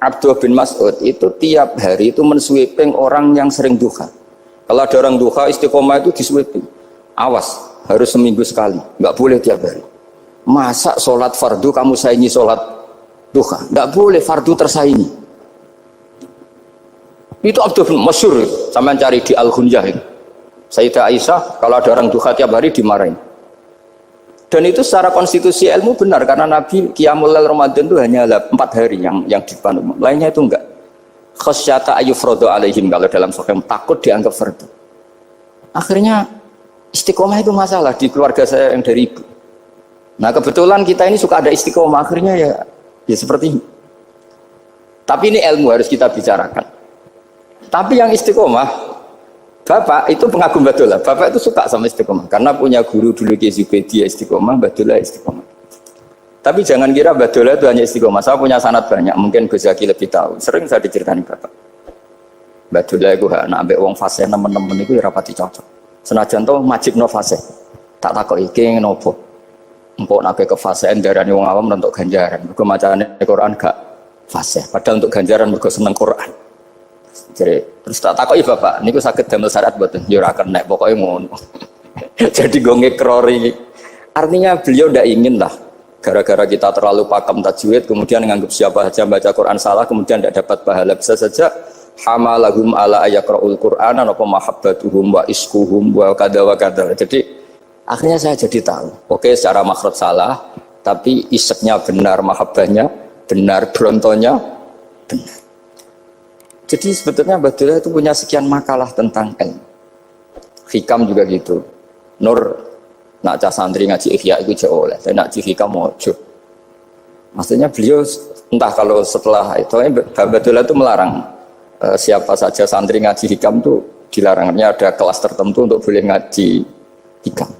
Abdullah bin Mas'ud itu tiap hari itu mensweeping orang yang sering duha. Kalau ada orang duha istiqomah itu disweeping. Awas, harus seminggu sekali, nggak boleh tiap hari. Masa sholat fardu kamu saingi sholat duha? Nggak boleh, fardu tersaingi. Itu Abdullah bin masyhur, sampean cari di Al-Ghunyah itu. Sayyidah Aisyah kalau ada orang duha tiap hari dimarahin. Dan itu secara konstitusi ilmu benar karena Nabi Qiyamul Lail Ramadan itu hanya 4 hari yang dipandu. Lainnya itu enggak. Khasyata ayyufradu alaihim, kalau dalam sahih takut dianggap fardu. Akhirnya istiqomah itu masalah di keluarga saya yang dari ibu. Nah, kebetulan kita ini suka ada istiqomah, akhirnya ya seperti ini. Tapi ini ilmu harus kita bicarakan. Tapi yang istiqomah, Bapak itu pengagum Badullah. Bapak itu suka sama istiqomah karena punya guru dulu Ki Zubedi istiqomah, Badullah istiqomah. Tapi jangan kira Badullah itu hanya istiqomah. Saya punya sanad banyak, mungkin Gus Zaki lebih tahu. Sering saya diceritain Bapak. Badullah itu anak ambek wong fase nemen-nemen itu rapati cocok. Senajan to majibno fase. Tak takoki iki ngopo. Empuk nek ke fase darane wong awam untuk ganjaran. Mergo macane Quran gak fase. Padahal untuk ganjaran mergo seneng Quran. Jadi terus tak takoki Bapak, niku saged damel syarat mboten? Ya ora kenek, pokoke ngono. Jadi go ngekrori. Artinya beliau ndak ingin lah gara-gara kita terlalu pakem tajwid kemudian menganggap siapa saja baca Quran salah kemudian tidak dapat pahala. Bisa saja hamalahum ala ayaqraul Qur'an apa mahabbatuhum wa iskuhum wa kada wa kada. Jadi akhirnya saya jadi tahu. Oke, secara makhraj salah, tapi iseknya benar, mahabbahnya benar, brontonya benar. Jadi sebetulnya Badullah itu punya sekian makalah tentang ilmu. Hikam juga gitu. Nur nak cah santri ngaji Ihya itu jauh oleh. Saya nak ngaji Hikam mojo. Maksudnya beliau entah kalau setelah itu Badullah itu melarang siapa saja santri ngaji Hikam itu dilarangnya ada kelas tertentu untuk boleh ngaji Hikam.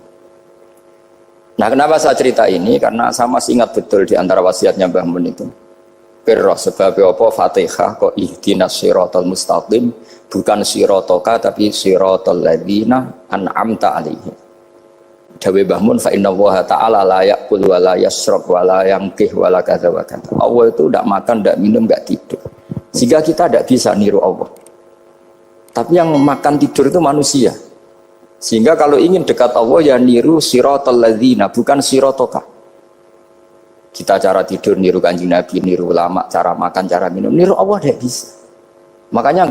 Nah, kenapa saya cerita ini? Karena saya masih ingat betul di antara wasiatnya Mbah Mun itu. Pirroh sebab apa Fatihah kok ihdinas siratal mustaqim, bukan siratoka tapi siratal ladzina an'amta alaihim. Dawe Mbah Mun fa innallaha ta'ala la ya'kul wa la yashrab wa la yanqih wa la kadza wa kadza. Allah itu tidak makan, tidak minum, tidak tidur. Sehingga kita tidak bisa niru Allah. Tapi yang makan tidur itu manusia. Sehingga kalau ingin dekat Allah ya niru siratal ladzina, bukan siratoka. Kita cara tidur niru Kanjeng Nabi, niru ulama, cara makan, cara minum, niru Allah tidak bisa. Makanya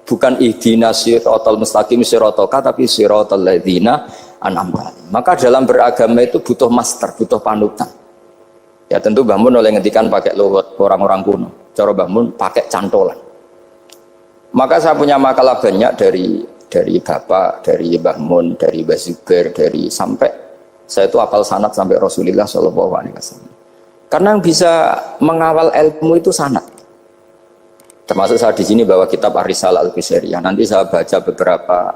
bukan ihdinas siratal mustaqim siratoka tapi siratal ladzina an'amta. Maka dalam beragama itu butuh master, butuh panutan. Ya tentu Mbah Mun oleh ngendikan pakai luwet orang-orang kuno. Cara Mbah Mun pakai cantolan. Maka saya punya makalah banyak dari Bapak, dari Mbah Mun, dari Mbah Zubair, dari sampai saya itu hafal sanad sampai Rasulullah SAW. Karena yang bisa mengawal ilmu itu sanad. Termasuk saya di sini bawa kitab Ar-Risalah Al-Qusairiyah. Nanti saya baca beberapa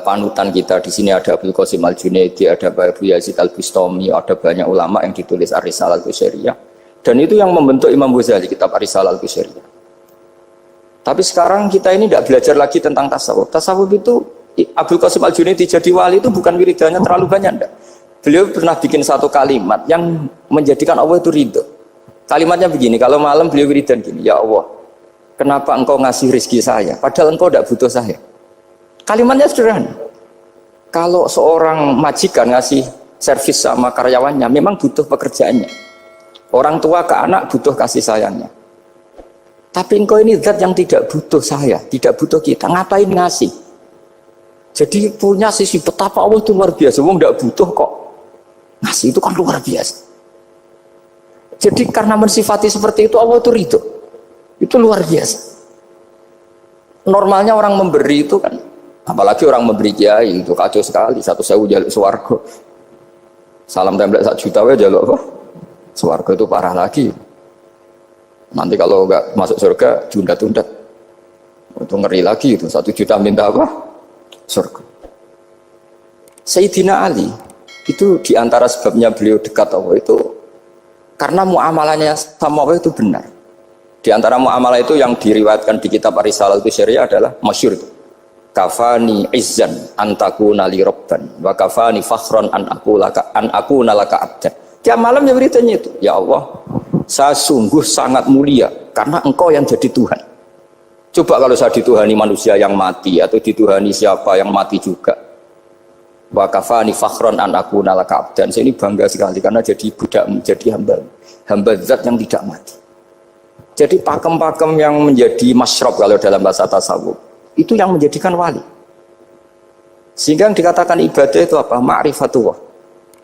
panutan kita. Di sini ada Abdul Qasim Al-Junaidi, ada Abu Yazid Al-Bustami, ada banyak ulama yang ditulis Ar-Risalah Al-Qusairiyah. Dan itu yang membentuk Imam Ghazali, kitab Ar-Risalah Al-Qusairiyah. Tapi sekarang kita ini tidak belajar lagi tentang tasawuf. Tasawuf itu Abdul Qasim Al-Junaidi jadi wali itu bukan wiridannya terlalu banyak, enggak. Beliau pernah bikin satu kalimat yang menjadikan Allah itu ridho. Kalimatnya begini, kalau malam beliau wiridan gini, ya Allah, kenapa engkau ngasih rezeki saya, padahal engkau tidak butuh saya. Kalimatnya sederhana. Kalau seorang majikan ngasih servis sama karyawannya, memang butuh pekerjaannya. Orang tua ke anak butuh kasih sayangnya. Tapi engkau ini zat yang tidak butuh saya, tidak butuh kita, ngapain ngasih? Jadi punya sisi betapa Allah itu luar biasa, wong tidak butuh kok. Ngasih itu kan luar biasa. Jadi karena mensifati seperti itu Allah itu ridho. Itu luar biasa. Normalnya orang memberi itu kan, apalagi orang memberi kiai itu kacau sekali. 1.000 jaluk swarga. Salam template 1 juta wae jaluk apa? Swarga itu parah lagi. Nanti kalau enggak masuk surga diundat-undat. itu ngeri lagi itu 1 juta minta apa? Surga. Sayyidina Ali itu diantara sebabnya beliau dekat Allah itu karena muamalahnya sama Allah itu benar. Di antara muamalah itu yang diriwayatkan di kitab Ar-Risalah itu syariah adalah masyhur itu. Kafani izzan antakuna li rabban wa kafani fakhran an aku nalaka abdan. Tiap malam ya beritanya itu, ya Allah, saya sungguh sangat mulia karena engkau yang jadi Tuhan. Coba kalau saya dituhani manusia yang mati atau dituhani siapa yang mati juga. Wa kafani fakhran an aku nalaka abdan. Saya ini bangga sekali karena jadi budak, menjadi hamba zat yang tidak mati. Jadi pakem-pakem yang menjadi masyrab kalau dalam bahasa tasawuf itu yang menjadikan wali. Sehingga yang dikatakan ibadah itu apa? Ma'rifatullah,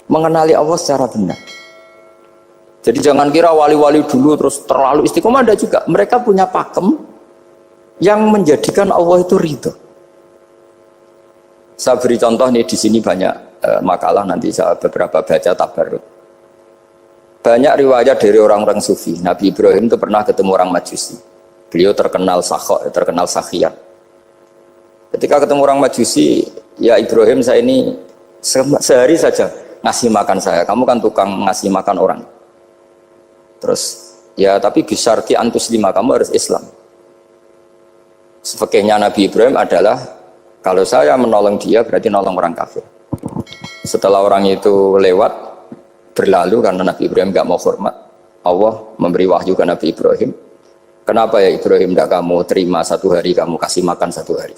mengenali Allah secara benar. Jadi jangan kira wali-wali dulu terus terlalu istiqomah, ada juga mereka punya pakem yang menjadikan Allah itu ridho. Saya beri contoh nih, di sini banyak makalah, nanti saya beberapa baca tabarruk. Banyak riwayat dari orang-orang sufi. Nabi Ibrahim itu pernah ketemu orang Majusi. Beliau terkenal sakhok, terkenal sakhiyat. Ketika ketemu orang Majusi, ya Ibrahim, saya ini sehari saja ngasih makan saya. Kamu kan tukang ngasih makan orang. Terus, ya tapi bisyarti antus lima, kamu harus Islam. Fikihnya Nabi Ibrahim adalah kalau saya menolong dia berarti nolong orang kafir. Setelah orang itu lewat, berlalu karena Nabi Ibrahim gak mau hormat, Allah memberi wahyu ke Nabi Ibrahim. Kenapa ya Ibrahim tidak kamu terima 1 hari, kamu kasih makan 1 hari?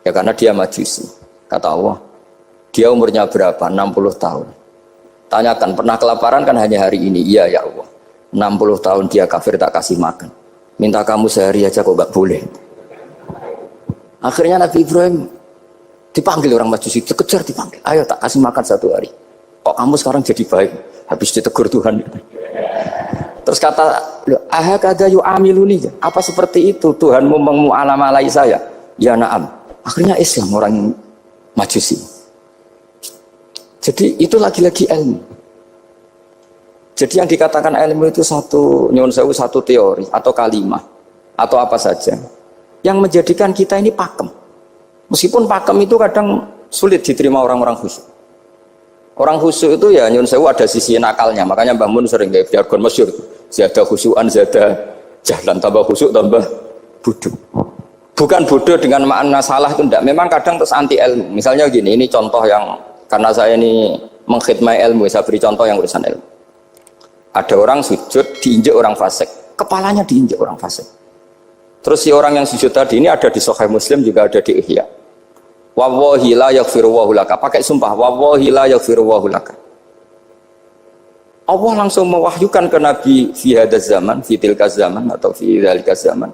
Ya karena dia Majusi. Kata Allah, dia umurnya berapa? 60 tahun. Tanyakan, pernah kelaparan kan hanya hari ini? Iya ya Allah. 60 tahun dia kafir tak kasih makan. Minta kamu sehari aja kok gak boleh. Akhirnya Nabi Ibrahim dipanggil orang Majusi, dikejar dipanggil. Ayo tak kasih makan 1 hari. Kok kamu sekarang jadi baik? Habis ditegur Tuhan. Terus kata, ahakada yu'amiluni, apa seperti itu Tuhanmu mengu'alamalai saya? Ya na'am. Akhirnya Islam orang Majusi. Jadi itu lagi-lagi ilmu. Jadi yang dikatakan ilmu itu satu teori atau kalimah atau apa saja yang menjadikan kita ini pakem. Meskipun pakem itu kadang sulit diterima orang-orang khusyuk. Orang khusyuk itu ya nyun sewu ada sisi nakalnya, makanya Mbah Mun sering kayak jargon masyhur, zada khusyuan, zada jahlan, tambah khusyuk tambah bodoh. Bukan bodoh dengan makna salah itu enggak, memang kadang terus anti ilmu. Misalnya gini, ini contoh yang karena saya ini mengkhidmati ilmu, saya beri contoh yang urusan ilmu. Ada orang sujud diinjek orang fasik, kepalanya diinjek orang fasik. Terus si orang yang sujud tadi ini ada di Sahih Muslim, juga ada di Ihya. Wallahi la yaghfirullahu laka, pakai sumpah, wallahi la yaghfirullahu laka. Allah langsung mewahyukan ke Nabi fi hadzal zaman, fi tilka zaman atau fi dzalika zaman.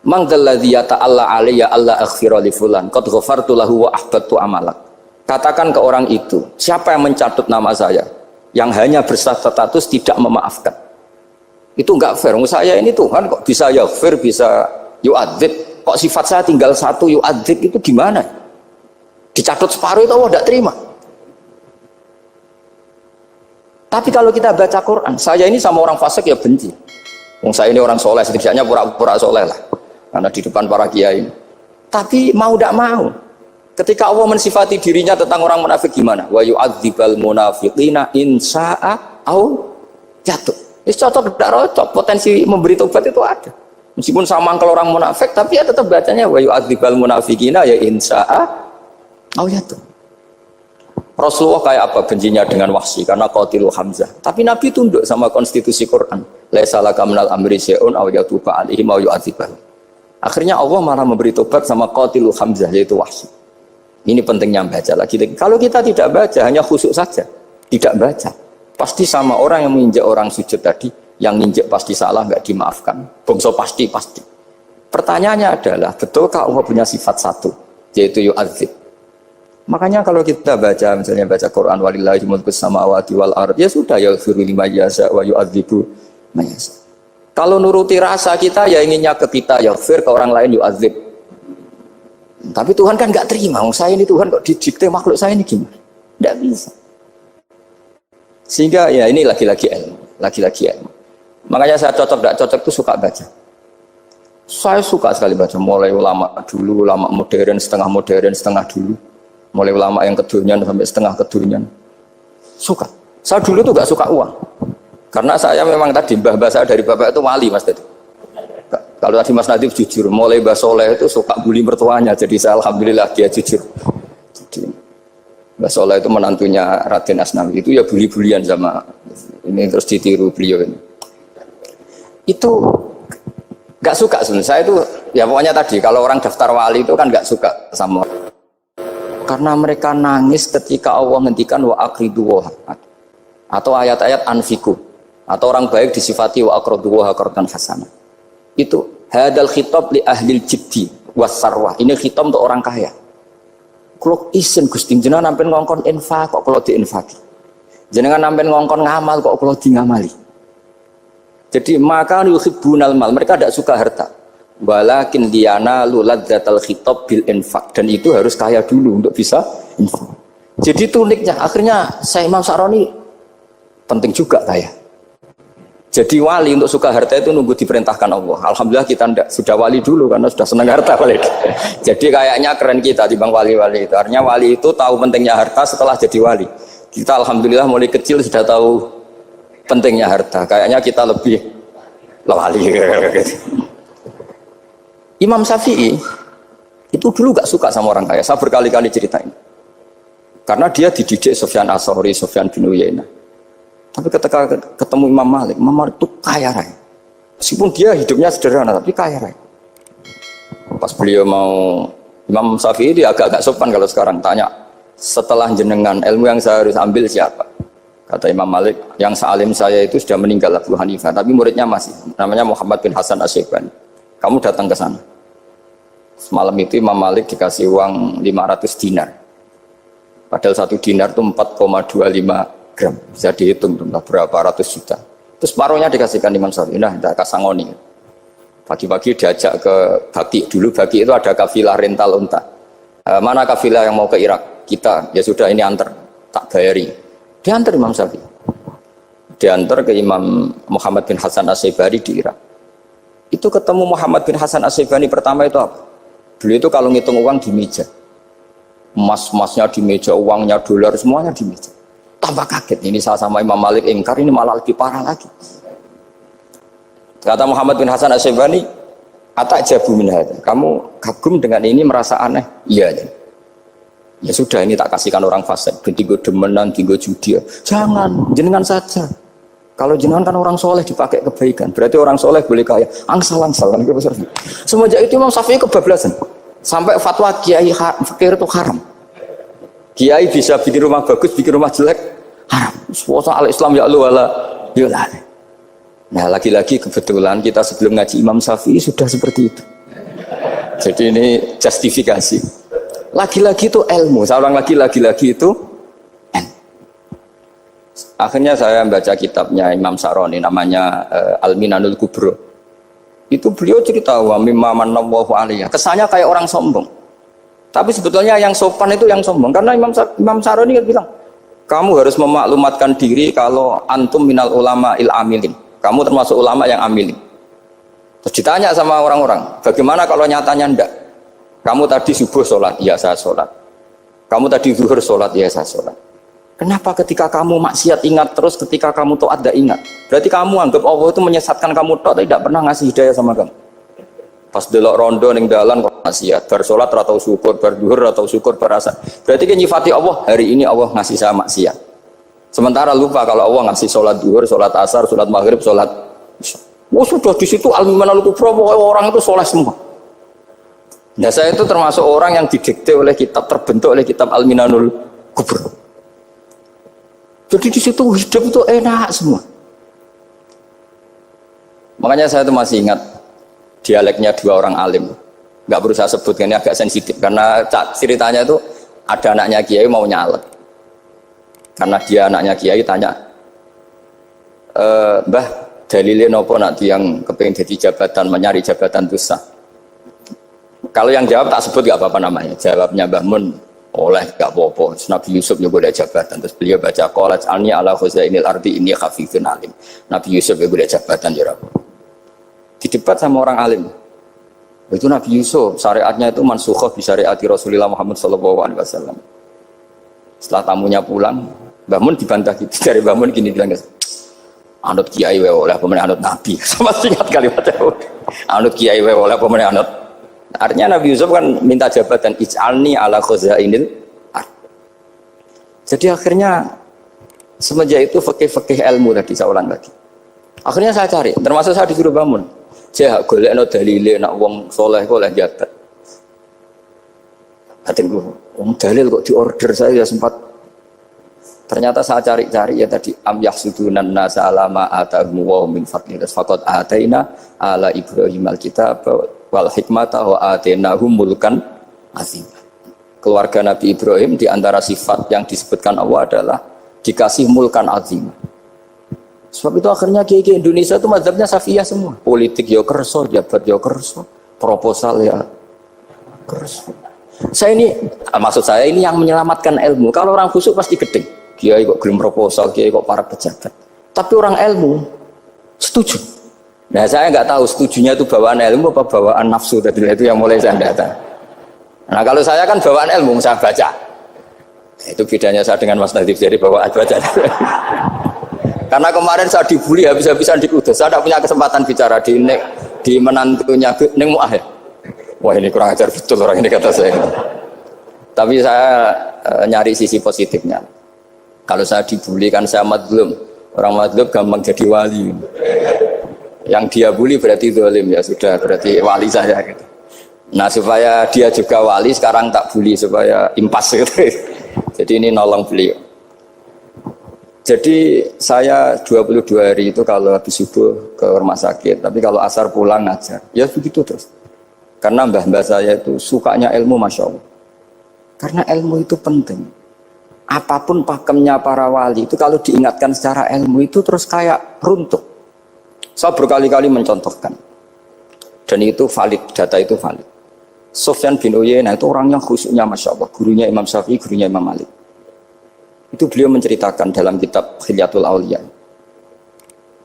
Man dzalladzi yata'alla alayya alla aghfira li fulan qad ghafartu lahu wa ahbattu amalak. Katakan ke orang itu, siapa yang mencatut nama saya yang hanya berstatus tidak memaafkan. Itu enggak fair. Saya ini Tuhan kok bisa yaghfir, bisa yu'adzib. Kok sifat saya tinggal 1 yu'adzib, itu gimana? Dicatut separuh itu Allah tidak terima. Tapi kalau kita baca Quran, saya ini sama orang fasik ya benci. Saya ini orang soleh, setidaknya pura-pura soleh lah. Karena di depan para kiai. Tapi mau tidak mau, ketika Allah mensifati dirinya tentang orang munafik gimana? Wa yu'adzibal munafiqina in sya'a au jatuh. Ini cocok tidak cocok, potensi memberi tobat itu ada. Meskipun sama kalau orang munafik, tapi ya tetap bacanya wa yu'adzibal munafiqina ya in sya'a au jatuh. Rasulullah kayak apa bencinya dengan Wahsy karena qatilu Hamzah. Tapi Nabi tunduk sama konstitusi Quran. Laisa laka minal amri syai'un aw yatuba alaihim aw yu'adzibahum. Akhirnya Allah malah memberi tobat sama qatilu Hamzah, yaitu Wahsy. Ini pentingnya baca lagi. Kalau kita tidak baca, hanya khusyuk saja, tidak baca, pasti sama orang yang menginjak orang sujud tadi, yang nginjek pasti salah, nggak dimaafkan. Bongso pasti. Pertanyaannya adalah, betulkah Allah punya sifat 1, yaitu yu'adzib? Makanya kalau kita baca, misalnya baca Quran, walillahi mulkus samawati wal ard, ya sudah, yaghfiru liman yasha wa yu'adzibu man yasha. Kalau nuruti rasa kita, ya inginnya ke kita, yaghfir, ke orang lain yu'adzib. Tapi Tuhan kan nggak terima. Saya ini Tuhan kok didikte makhluk saya ini gimana? Nggak bisa. Sehingga ya ini lagi-lagi ilmu. Makanya saya cocok nggak cocok itu suka baca. Saya suka sekali baca, mulai ulama dulu, ulama modern, setengah dulu. Mulai ulama yang kedunian sampai setengah kedunian. Suka. Saya dulu tuh gak suka uang. Karena saya memang tadi, mbah saya dari bapak itu wali mas tadi. Kalau tadi Mas Nadif jujur, mulai Mbah Soleh itu suka bully mertuanya. Jadi saya alhamdulillah dia jujur. Jadi Mbah Soleh itu menantunya Raden Asnawi. Itu ya bully-bulian sama ini terus ditiru beliau ini. Itu gak suka sebenarnya. Saya itu ya pokoknya tadi kalau orang daftar wali itu kan gak suka sama. Karena mereka nangis ketika Allah ngendikan wa aqridu wa atau ayat-ayat anfiku atau orang baik disifati wa aqridu wa qardan hasanah. Itu hadal khitab li ahlil jiddi wasarwah. Ini khitab untuk orang kaya. Kalau isin Gusti jenengan nampen ngongkon infak kok kalau diinfaki. Jenengan nampen ngongkon ngamal kok kalau di ngamali. Jadi maka yuhibbunal mal, mereka tidak suka harta. Walakin liyanalu ladzatal khitab bil infak, dan itu harus kaya dulu untuk bisa infak. Jadi itu uniknya. Akhirnya saya Imam Sa'roni penting juga kaya. Jadi wali untuk suka harta itu nunggu diperintahkan Allah. Alhamdulillah kita tidak sudah wali dulu karena sudah senang harta wali. Jadi kayaknya keren kita dibanding wali-wali itu. Artinya wali itu tahu pentingnya harta setelah jadi wali. Kita alhamdulillah mulai kecil sudah tahu pentingnya harta. Kayaknya kita lebih wali. Imam Syafi'i itu dulu gak suka sama orang kaya. Saya berkali-kali ceritain. Karena dia dididik Sufyan As-Tsauri, Sufyan bin Uyainah. Tapi ketika ketemu Imam Malik itu kaya raya. Meskipun dia hidupnya sederhana, tapi kaya raya. Pas beliau mau, Imam Syafi'i dia agak-agak sopan kalau sekarang tanya, setelah jenengan ilmu yang saya harus ambil siapa? Kata Imam Malik, yang sealim saya itu sudah meninggal Abu Hanifah, tapi muridnya masih, namanya Muhammad bin Hasan Asy-Syaibani. Kamu datang ke sana. Semalam itu Imam Malik dikasih uang 500 dinar. Padahal 1 dinar itu 4,25 gram, bisa dihitung berapa ratus juta. Terus paruhnya dikasihkan Imam Syafi'i. Nah, tidak kasangoni. Pagi-pagi diajak ke Baki. Dulu Baki itu ada kafilah rental unta. Mana kafilah yang mau ke Irak? Kita. Ya sudah ini antar, tak bayari. Diantar Imam Syafi'i. Diantar ke Imam Muhammad bin Hasan Asy-Syaibani di Irak. Itu ketemu Muhammad bin Hasan Asy-Syaibani pertama itu apa? Beliau itu kalau ngitung uang di meja. Emas-emasnya di meja, uangnya dolar semuanya di meja. Tambah kaget, ini saya sama Imam Malik ingkar, ini malah lebih parah lagi. Kata Muhammad bin Hasan Asy-Syaibani, "Atajabu min hadza." Kamu kagum dengan ini, merasa aneh? Iya. Ya sudah, ini tak kasihkan orang fasik, tinggo demenan, tinggo judi. Jangan, jenengan saja. Kalau jenengan kan orang soleh dipakai kebaikan, berarti orang soleh boleh kaya. Angsal-angsal kan besar. Semenjak itu Imam Syafi'i kebablasan. Sampai fatwa kiai fakir itu haram. Kiai bisa bikin rumah bagus, bikin rumah jelek, haram. Suasa al-Islam ya Allah wala yullah. Nah lagi-lagi kebetulan kita sebelum ngaji Imam Syafi'i sudah seperti itu. Jadi ini justifikasi. Lagi-lagi itu ilmu, seorang lagi-lagi itu akhirnya saya baca kitabnya Imam Sa'roni namanya Al-Minanul Kubro. Itu beliau cerita wa mimma manallahu alaihi. Kesannya kayak orang sombong. Tapi sebetulnya yang sopan itu yang sombong. Karena Imam Sa'roni kan bilang, kamu harus memaklumatkan diri kalau antum minal ulama il amilin. Kamu termasuk ulama yang amilin. Terus ditanya sama orang-orang, bagaimana kalau nyatanya ndak? Kamu tadi subuh sholat, ya saya sholat. Kamu tadi zuhur sholat, ya saya sholat. Kenapa ketika kamu maksiat ingat terus, ketika kamu taat tidak ingat? Berarti kamu anggap Allah itu menyesatkan kamu taat, tidak pernah ngasih hidayah sama kamu. Pas delok rondo ning dalan kok maksiat, bar salat atau syukur, bar zuhur atau syukur, bar asar. Berarti kan nyifati Allah, hari ini Allah ngasih saya maksiat. Sementara lupa kalau Allah ngasih salat zuhur, salat asar, salat maghrib, salat isya. Oh sudah di situ al-Minanul Kubro, orang itu soleh semua. Nah saya itu termasuk orang yang didikte oleh kitab, terbentuk oleh kitab Al-Minanul Kubro. Jadi di situ hidup itu enak semua. Makanya saya itu masih ingat dialeknya dua orang alim, nggak perlu saya sebut, ini agak sensitif karena ceritanya itu ada anaknya kiai mau nyalek, karena dia anaknya kiai tanya, Mbah dalilnya nopo nanti yang kepengen jadi jabatan, mencari jabatan itu sah. Kalau yang jawab tak sebut nggak apa-apa namanya, jawabnya Mbah Mun oleh nggak apa-apa. Nabi Yusuf juga ada jabatan, terus beliau baca qalat alni ala khuzainil ardi inni khafifun alim. Nabi Yusuf juga ada jabatan ya Rabb. Didebat sama orang alim. Itu Nabi Yusuf, syariatnya itu mansukhoh bi syariati Rasulullah Muhammad SAW. Setelah tamunya pulang, Mbah Mun dibantah gitu. Dari Mbah Mun gini bilang, anut kiai wae oleh pemenang anut Nabi. Sama singkat kalimatnya. Anut kiai wae oleh pemenang anut. Artinya Nabi Yusuf kan minta jabatan ij'alni ala khazainil ard. Jadi akhirnya semenjak itu fikih-fikih ilmu tadi saya ulang lagi. Akhirnya saya cari, termasuk saya disuruh bangun. Saya golekno dalile nak wong soleh kok oleh jabat. Batinku, wong dalil kok diorder saya ya sempat. Ternyata saya cari-cari ya tadi am yahsudunan nasa alama atahum wa min fadli faqad ataina ala Ibrahim alkitab wal hikmata wa atainahum mulkan azim. Keluarga Nabi Ibrahim di antara sifat yang disebutkan Allah adalah dikasih mulkan azim. Sebab itu akhirnya kiai Indonesia itu mazhabnya Safiyah semua. Politik ya kerso, jabat ya kerso, proposal ya kerso. Saya ini, maksud saya ini yang menyelamatkan ilmu. Kalau orang khusyuk pasti gedeng. Kiai kok gelem proposal, kiai kok para pejabat. Tapi orang ilmu setuju. Nah saya nggak tahu setujunya itu bawaan ilmu apa bawaan nafsu. Tadi itu yang mulai saya data. Nah kalau saya kan bawaan ilmu, saya baca. Itu bedanya saya dengan Mas Nadif, jadi bawaan baca. Karena kemarin saya dibully habis-habisan di Kudus, saya tidak punya kesempatan bicara di menantunya Neng Mu'ah ya. Wah ini kurang ajar betul orang ini kata saya. Tapi saya nyari sisi positifnya. Kalau saya dibully kan saya madlum. Orang madlum gampang jadi wali. Yang dia bully berarti zalim ya sudah berarti wali saya gitu. Nah supaya dia juga wali sekarang tak bully supaya impas gitu. Jadi ini nolong beliau. Jadi saya 22 hari itu kalau habis subuh ke rumah sakit, tapi kalau asar pulang ngajar. Ya begitu terus. Karena mbah-mbah saya itu sukanya ilmu Masya Allah. Karena ilmu itu penting. Apapun pakemnya para wali itu kalau diingatkan secara ilmu itu terus kayak runtuh. Saya berkali-kali mencontohkan. Dan itu valid, data itu valid. Sufyan bin Uyainah itu orangnya khusyuknya Masya Allah. Gurunya Imam Syafi'i, gurunya Imam Malik. Itu beliau menceritakan dalam kitab Khilyatul Auliya.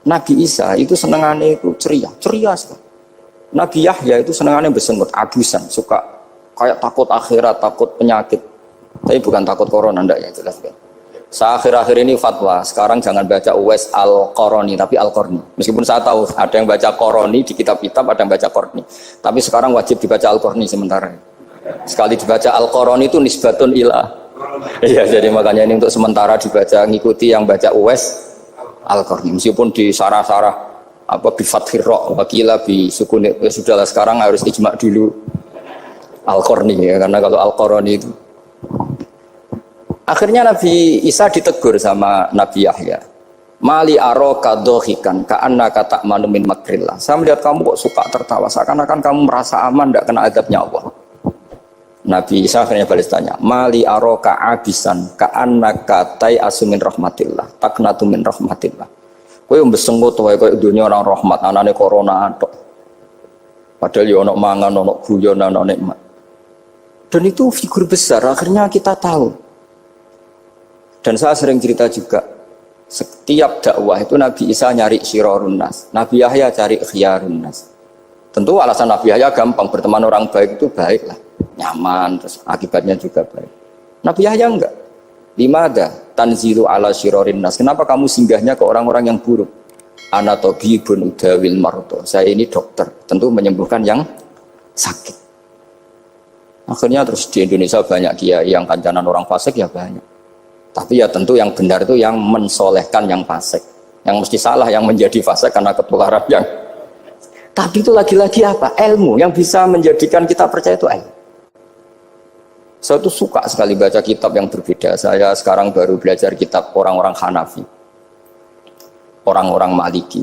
Nabi Isa itu senengannya itu ceria sekali. Nabi Yahya itu senengannya bersengut, abusan, suka kayak takut akhirat, takut penyakit. Tapi bukan takut corona, enggak ya jelas kan. Saya akhir-akhir ini fatwa, sekarang jangan baca Uwais Al-Qarani, tapi Al-Qarni. Meskipun saya tahu ada yang baca Qarani di kitab-kitab, ada yang baca Qarni. Tapi sekarang wajib dibaca Al-Qarni sementara. Sekali dibaca Al-Qarani itu nisbatun ilah. Iya, jadi makanya ini untuk sementara dibaca, ngikuti yang baca Uwais Al-Qarni. Meskipun di sarah-sarah apa bi fathir ra wakila bi sukun, ya sudahlah sekarang harus ijma dulu Al-Qarni ya, karena kalau Al-Qarani itu akhirnya Nabi Isa ditegur sama Nabi Yahya. Mali aroka dohikan ka'annaka ta'manu min makrillah. Saya melihat kamu kok suka tertawa, seakan-akan kamu merasa aman tidak kena azabnya Allah. Nabi Isa akhirnya balas tanya, mali aroka abisan ka'annaka tai'asu min rahmatillah taknatu min rahmatillah. Kowe mbesengut wae koyo dunya orang rahmat, anane corona tok. Padahal ya ono mangan, ono guyon, ono nikmat. Dan itu figur besar, akhirnya kita tahu. Dan saya sering cerita juga, setiap dakwah itu Nabi Isa nyari syirarun nas, Nabi Yahya cari khiyarun nas. Tentu alasan Nabi Yahya gampang, berteman orang baik itu baik lah, nyaman, terus akibatnya juga baik. Nabi Yahya enggak. Limada tanzilu ala syirarin nas. Kenapa kamu singgahnya ke orang-orang yang buruk? Ana tabibun udawil marto. Saya ini dokter, tentu menyembuhkan yang sakit. Akhirnya terus di Indonesia banyak kiai yang kancanan orang fasik ya banyak. Tapi ya tentu yang benar itu yang mensolehkan yang fasik. Yang mesti salah yang menjadi fasik karena ketularan yang. Tapi itu lagi-lagi apa? Ilmu yang bisa menjadikan kita percaya itu ilmu. Saya tuh suka sekali baca kitab yang berbeda. Saya sekarang baru belajar kitab orang-orang Hanafi, orang-orang Maliki.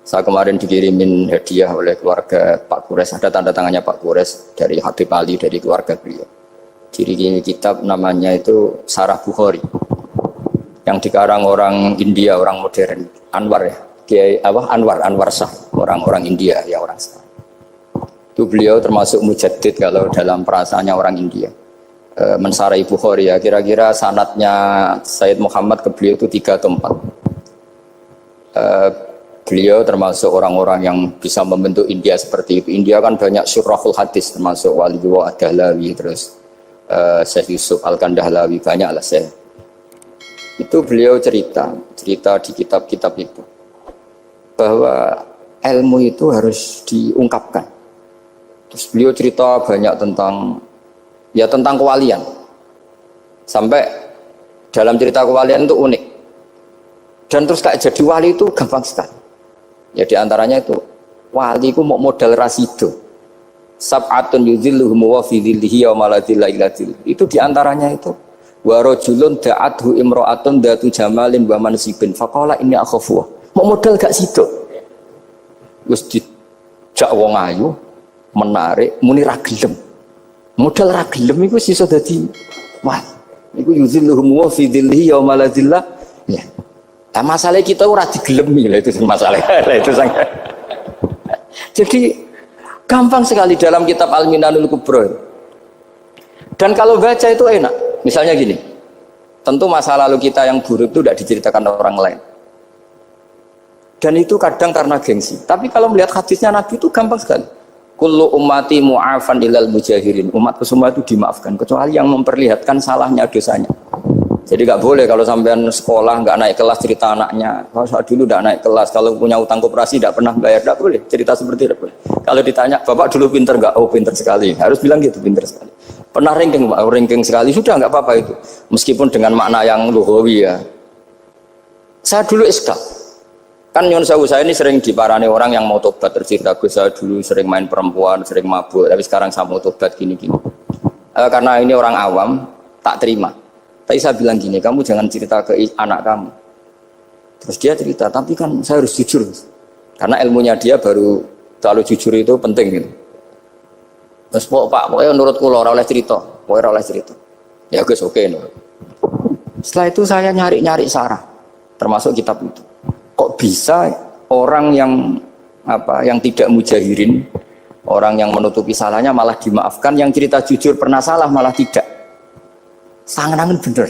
Saya kemarin dikirimin hadiah oleh keluarga Pak Kures, ada tanda tangannya Pak Kures dari Habib Ali, dari keluarga beliau. Ciri kitab namanya itu Sarah Bukhari, yang dikarang orang India, orang modern, Anwar ya, Kiai Anwar Shah, orang-orang India ya orang sekarang. Itu beliau termasuk mujaddid kalau dalam perasaannya orang India. Mensarai Bukhari ya, kira-kira sanadnya Sayyid Muhammad ke beliau itu 3 atau 4. Beliau termasuk orang-orang yang bisa membentuk India seperti itu. India kan banyak syurahul hadis, termasuk Waliullah Ad-Dahlawi, terus Syekh Yusuf Al-Kandahlawi, banyak lah saya. Itu beliau cerita di kitab-kitab itu bahwa ilmu itu harus diungkapkan. Terus beliau cerita banyak tentang kewalian. Sampai dalam cerita kewalian itu unik. Dan terus kayak jadi wali itu gampang sekali. Ya diantaranya itu wali itu mau modal rasido. Sab'atun yuzilluhum wa fi dhillihi wa maladilla illa dhil. Itu diantaranya itu wa rajulun da'athu imra'atun datu jamalin wa mansibin faqala inni akhafu. Mau modal gak sido. Wis dijak wong ayu menarik muni ra gelem. Modal ra gelem iku iso dadi wali. Iku yuzilluhum wa fi dhillihi wa maladilla. Ya. Nah, masalah kita ora digelemi lah, itu masalah itu sangat. Jadi gampang sekali dalam kitab Al-Minanul Kubra. Dan kalau baca itu enak. Misalnya gini, tentu masa lalu kita yang buruk itu tidak diceritakan orang lain. Dan itu kadang karena gengsi. Tapi kalau melihat hadisnya Nabi itu gampang sekali. Kullu ummati mu'afan ilal mujahirin. Umatku semua itu dimaafkan kecuali yang memperlihatkan salahnya dosanya. Jadi nggak boleh kalau sampean sekolah nggak naik kelas cerita anaknya. Kalau saat dulu nggak naik kelas, kalau punya utang koperasi nggak pernah bayar, nggak boleh cerita seperti itu. Kalau ditanya, bapak dulu pinter nggak? Oh pinter sekali. Harus bilang gitu, pinter sekali. Pernah ranking, Pak? Ranking sekali sudah nggak apa-apa itu. Meskipun dengan makna yang lugawi ya. Saya dulu iskal. Kan nyon saya ini sering diparani orang yang mau tobat, tercerita saya dulu sering main perempuan, sering mabuk, tapi sekarang saya mau tobat gini-gini. Karena ini orang awam, tak terima. Tapi saya bilang gini, kamu jangan cerita ke anak kamu. Terus dia cerita, tapi kan saya harus jujur. Karena ilmunya dia baru terlalu jujur itu penting gitu. Terus pokoknya menurut kula ora oleh cerita, pokoknya ora oleh cerita. Ya guys, oke nurut. Setelah itu saya nyari-nyari sarah, termasuk kitab itu. Kok bisa orang yang tidak mujahirin, orang yang menutupi salahnya malah dimaafkan, yang cerita jujur pernah salah malah tidak. Sangat bener.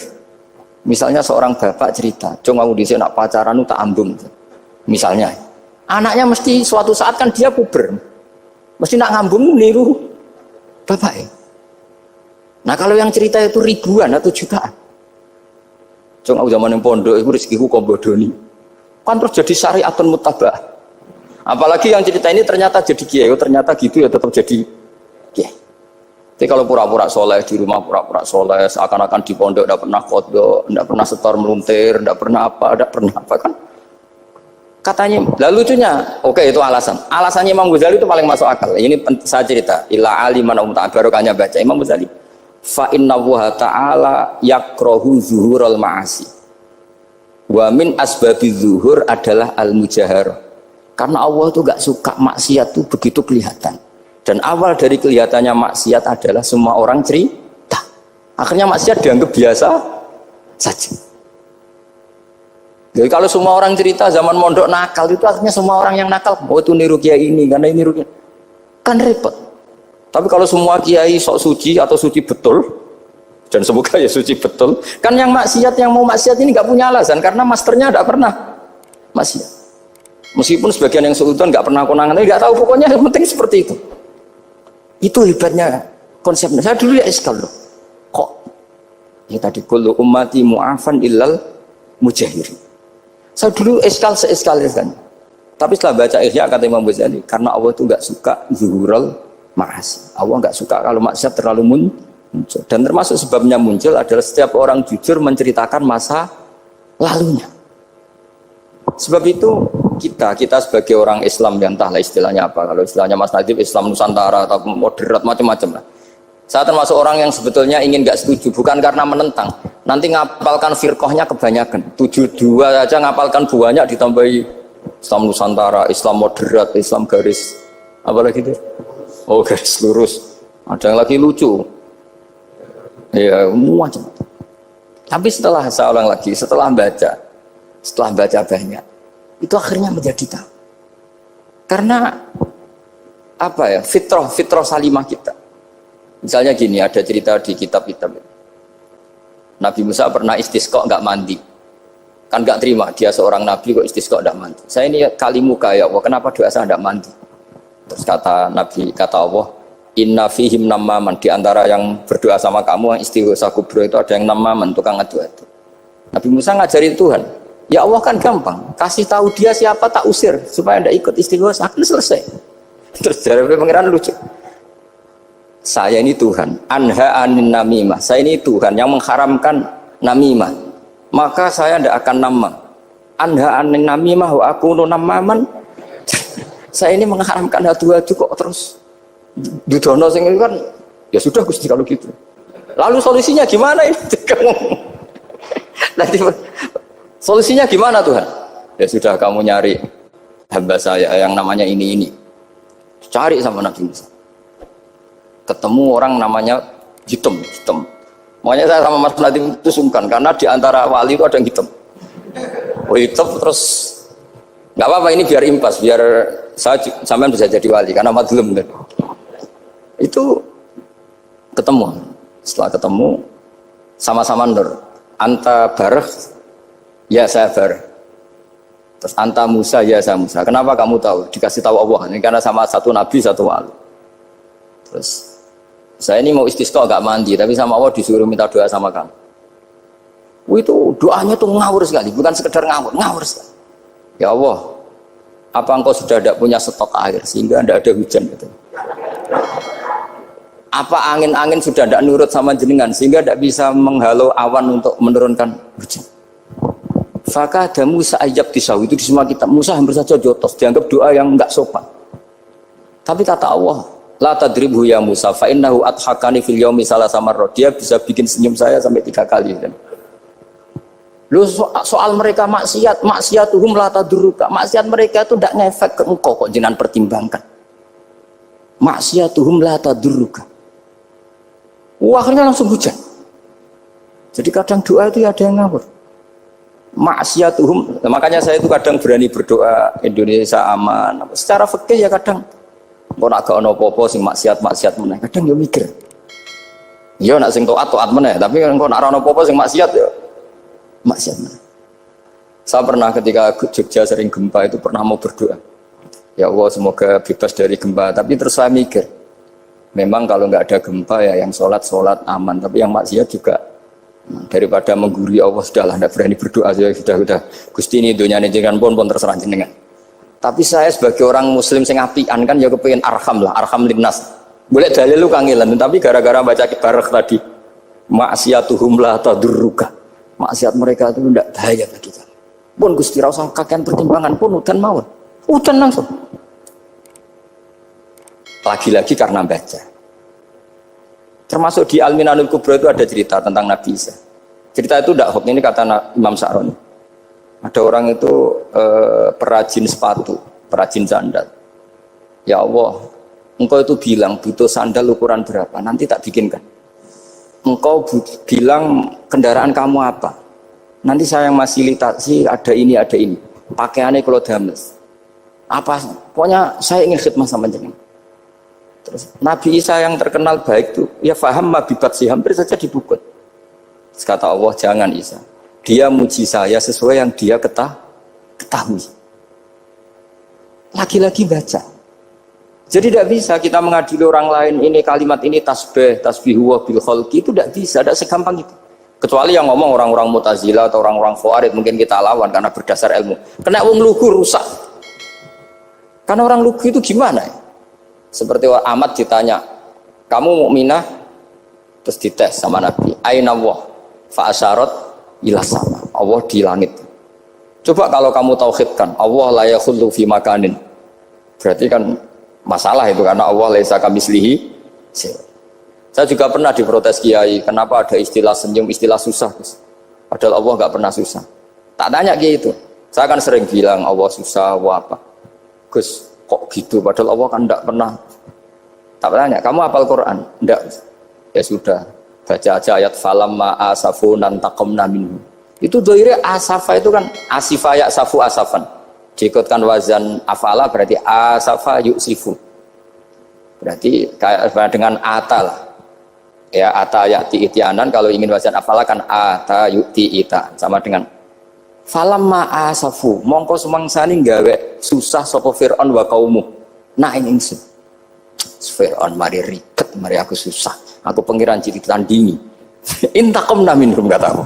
Misalnya seorang bapak cerita, "Cung aku dhisik nak pacaran tak ambung." Misalnya, anaknya mesti suatu saat kan dia puber. Mesti nak ngambung niru bapak ya. Nah, kalau yang cerita itu ribuan atau jutaan. Cung aku zaman yang pondok iku rezekiku kok bodoni. Kan terus jadi syariatun muttaba'ah. Apalagi yang cerita ini ternyata jadi kiai, ternyata gitu ya tetap jadi kiai. Jadi kalau pura-pura soleh di rumah, pura-pura soleh, seakan-akan di pondok tidak pernah kodok, tidak pernah setor meluntir, tidak pernah apa kan? Katanya, lalu lucunya, oke itu alasan. Alasannya Imam Ghazali itu paling masuk akal. Ini saya cerita, illa aliman barokahnya baca Imam Ghazali. Fa inna Allaha ta'ala yakrahu zuhurul ma'asi. Wa min asbabiz zuhur adalah al-mujahar. Karena Allah itu gak suka maksiat itu begitu kelihatan. Dan awal dari kelihatannya maksiat adalah semua orang cerita. Akhirnya maksiat dianggap biasa saja. Jadi kalau semua orang cerita zaman mondok nakal itu akhirnya semua orang yang nakal. Oh itu niru kiai ini, karena ini niru kiai. Kan repot. Tapi kalau semua kiai sok suci atau suci betul, dan semoga ya suci betul, kan yang maksiat, yang mau maksiat ini nggak punya alasan karena masternya nggak pernah maksiat. Meskipun sebagian yang seutuhan nggak pernah konangan, nggak tahu, pokoknya yang penting seperti itu. Itu hebatnya konsepnya. Saya dulu ya iskal loh. Kok? Ya tadi kullu ummati mu'afan illal mujahirin. Saya dulu iskal kan. Tapi setelah baca Ihya kata Imam Ghazali, karena Allah itu nggak suka zuhurul ma'asi. Allah nggak suka kalau maksiat terlalu muncul. Dan termasuk sebabnya muncul adalah setiap orang jujur menceritakan masa lalunya. Sebab itu kita sebagai orang Islam yang entahlah istilahnya apa, kalau istilahnya Mas Nadib Islam Nusantara atau moderat macam-macam lah. Saya termasuk orang yang sebetulnya ingin nggak setuju, bukan karena menentang. Nanti ngapalkan firqahnya kebanyakan, 72 aja ngapalkan banyak, ditambahi Islam Nusantara, Islam moderat, Islam garis apa lagi itu? Oh garis lurus. Ada yang lagi lucu. Ya macam. Tapi setelah saya ulang lagi, setelah baca banyak, itu akhirnya menjadi tahu. Karena apa ya, fitrah salimah kita. Misalnya gini, ada cerita di kitab-kitab. Nabi Musa pernah istisqa nggak mandi. kan nggak terima dia seorang nabi kok istisqa tidak mandi. Saya ini kali muka ya Allah, kenapa doa saya tidak mandi? Terus kata Nabi, kata Allah, inna fihim namaman, di antara yang berdoa sama kamu yang istighosa kubro itu ada yang namaman, tukang adu-adu. Nabi Musa ngajarin Tuhan, ya Allah kan gampang, kasih tahu dia siapa tak usir supaya tidak ikut istighosa, akan selesai. Terus dari pengiran lucu, saya ini Tuhan, anha anin namimah, saya ini Tuhan yang mengharamkan namimah, maka saya tidak akan nama. Anha anin namimah wa akunu namaman, saya ini mengharamkan adu-adu kok terus dudono sing kan ya sudah Gusti kalau gitu. Lalu solusinya gimana ini? Nanti solusinya gimana Tuhan? Ya sudah kamu nyari hamba saya yang namanya ini. Cari sama Nabi Musa. Ketemu orang namanya hitam. Makanya saya sama Mas Nadim itu sungkan karena di antara wali itu ada yang hitam. Oh hitam terus nggak apa-apa ini biar impas, biar saya sampean bisa jadi wali karena madlum kan. Itu ketemu. Setelah ketemu sama-sama nur. Anta bareh, ya saya bareh. Terus anta Musa, ya saya Musa. Kenapa kamu tahu? Dikasih tahu Allah. Ini karena sama satu nabi, satu wali. Terus saya ini mau istisqa gak mandi, tapi sama Allah disuruh minta doa sama kamu. Itu doanya tuh ngawur sekali, bukan sekedar ngawur sekali. Ya Allah, apa engkau sudah tidak punya stok air sehingga tidak ada hujan gitu? Apa angin-angin sudah tidak nurut sama jenengan sehingga tidak bisa menghalau awan untuk menurunkan hujan? Fakah ada Musa ayab disawi, itu di semua kitab. Musa hampir saja jotos, dianggap doa yang enggak sopan. Tapi kata Allah, la tadribhu ya Musa fa innahu adhakani fil yaumi salasa marrat. Dia bisa bikin senyum saya sampai 3 kali. Lu soal mereka maksiatuhum la tadurruka. Maksiat mereka itu tidak ngefek ke engkau kok jenengan pertimbangkan. Maksiatuhum la tadurruka. Akhirnya langsung hujan. Jadi kadang doa itu ada yang ngawur. Maksiatuhum, makanya saya itu kadang berani berdoa Indonesia aman. Secara fikih ya kadang kok nak gak ono apa-apa sing maksiat meneh. Kadang yo mikir. Ya nak sing taat meneh, tapi kok nak ono apa-apa sing maksiat ya maksiat meneh. Saya pernah ketika Jogja sering gempa itu pernah mau berdoa. Ya Allah semoga bebas dari gempa, tapi terus saya mikir. Memang kalau nggak ada gempa ya yang sholat aman, tapi yang maksiat juga daripada menggurui Allah sudahlah, tidak berani berdoa sudah Gusti ini dunia ini jangan pun terserah jenengan. Tapi saya sebagai orang Muslim sing apian kan ya kepengen arham linnas. Boleh dalil lu kangelan, tapi gara-gara baca kibarek tadi maksiatuhum la tadurruka. Maksiat mereka itu tidak bahaya bagi kita. Pun Gusti ra usah kakean pertimbangan pun udan mawon. Udan langsung. Lagi-lagi karena baca. Termasuk di Al-Minanul Kubra itu ada cerita tentang Nabi Isa. Cerita itu tidak hoax, ini kata Imam Sa'roni. Ada orang itu perajin sepatu, perajin sandal. Ya Allah, engkau itu bilang butuh sandal ukuran berapa, nanti tak bikinkan. Engkau bilang kendaraan kamu apa, nanti saya yang fasilitasi ada ini. Pakaiannya kalau dames. Apa, pokoknya saya ingin khidmah sama jenengan. Terus Nabi Isa yang terkenal baik itu ya faham mabibat sih hampir saja dibukut. Terus kata Allah jangan Isa, dia muji saya sesuai yang dia ketahui. Lagi-lagi baca. Jadi tidak bisa kita mengadili orang lain ini kalimat ini tasbih wa bil khalqi, itu tidak bisa, tidak segampang itu. Kecuali yang ngomong orang-orang Mu'tazilah atau orang-orang Khawarij mungkin kita lawan karena berdasar ilmu. Kena wong lugu rusak. Karena orang lugu itu gimana ya? Seperti Ahmad ditanya, kamu mukminah? Terus dites sama Nabi, aina Allah fa asyarat ila sama, Allah di langit. Coba kalau kamu tauhidkan Allah la yakhullu fi makanin, berarti kan masalah itu karena Allah laisa kamislihi. Saya juga pernah diprotes kiai, kenapa ada istilah senyum, istilah susah, padahal Allah nggak pernah susah. Tak tanya gitu, saya kan sering bilang Allah susah, Allah apa, Gus kok gitu, padahal Allah kan tidak pernah. Tak tanya, kamu hafal Quran? Tidak. Ya sudah, baca aja ayat falamma asafunan taqamna minhu. Itu doire asafa itu kan asifa ya safu asafan. Diikutkan wazan afala berarti asafa yuksifu. Berarti kayak dengan ata lah. Ya ata ya'ti ityanan, kalau ingin wazan afala kan ata yu'ti ita, sama dengan Falamma asafu mongko sumangsani gawe susah sapa Firaun wa kaumu. Nah ingsun. Firaun mari ribet, mari aku susah. Aku pengiran jadi tandingi. Intakomna minhum kataku.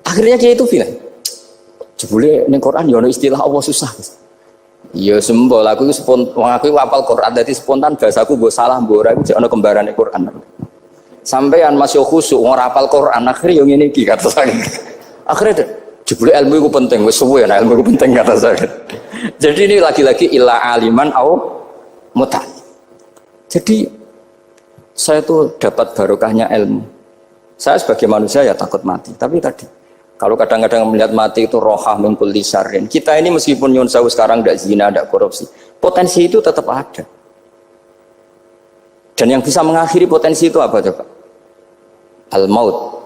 Akhirnya dia itu bilang, jebule ning Quran ya ono istilah Allah susah. Ya sembol aku itu aku hafal Quran dadi spontan bahasaku mbok salah mbok ora iku ono kembarane Quran. Sampeyan masih khusyuk ora hafal Quran akhirnya yo ngene iki kata saya. Akhirnya jebule ilmu itu penting wis suwe nah ilmu itu penting kata saya. Jadi ini lagi-lagi illa aliman au muta. Jadi saya tuh dapat barokahnya ilmu. Saya sebagai manusia ya takut mati, tapi tadi kalau kadang-kadang melihat mati itu rohah min kulli syarrin. Kita ini meskipun nyun sewu sekarang tidak zina, tidak korupsi, potensi itu tetap ada. Dan yang bisa mengakhiri potensi itu apa coba? Al-maut.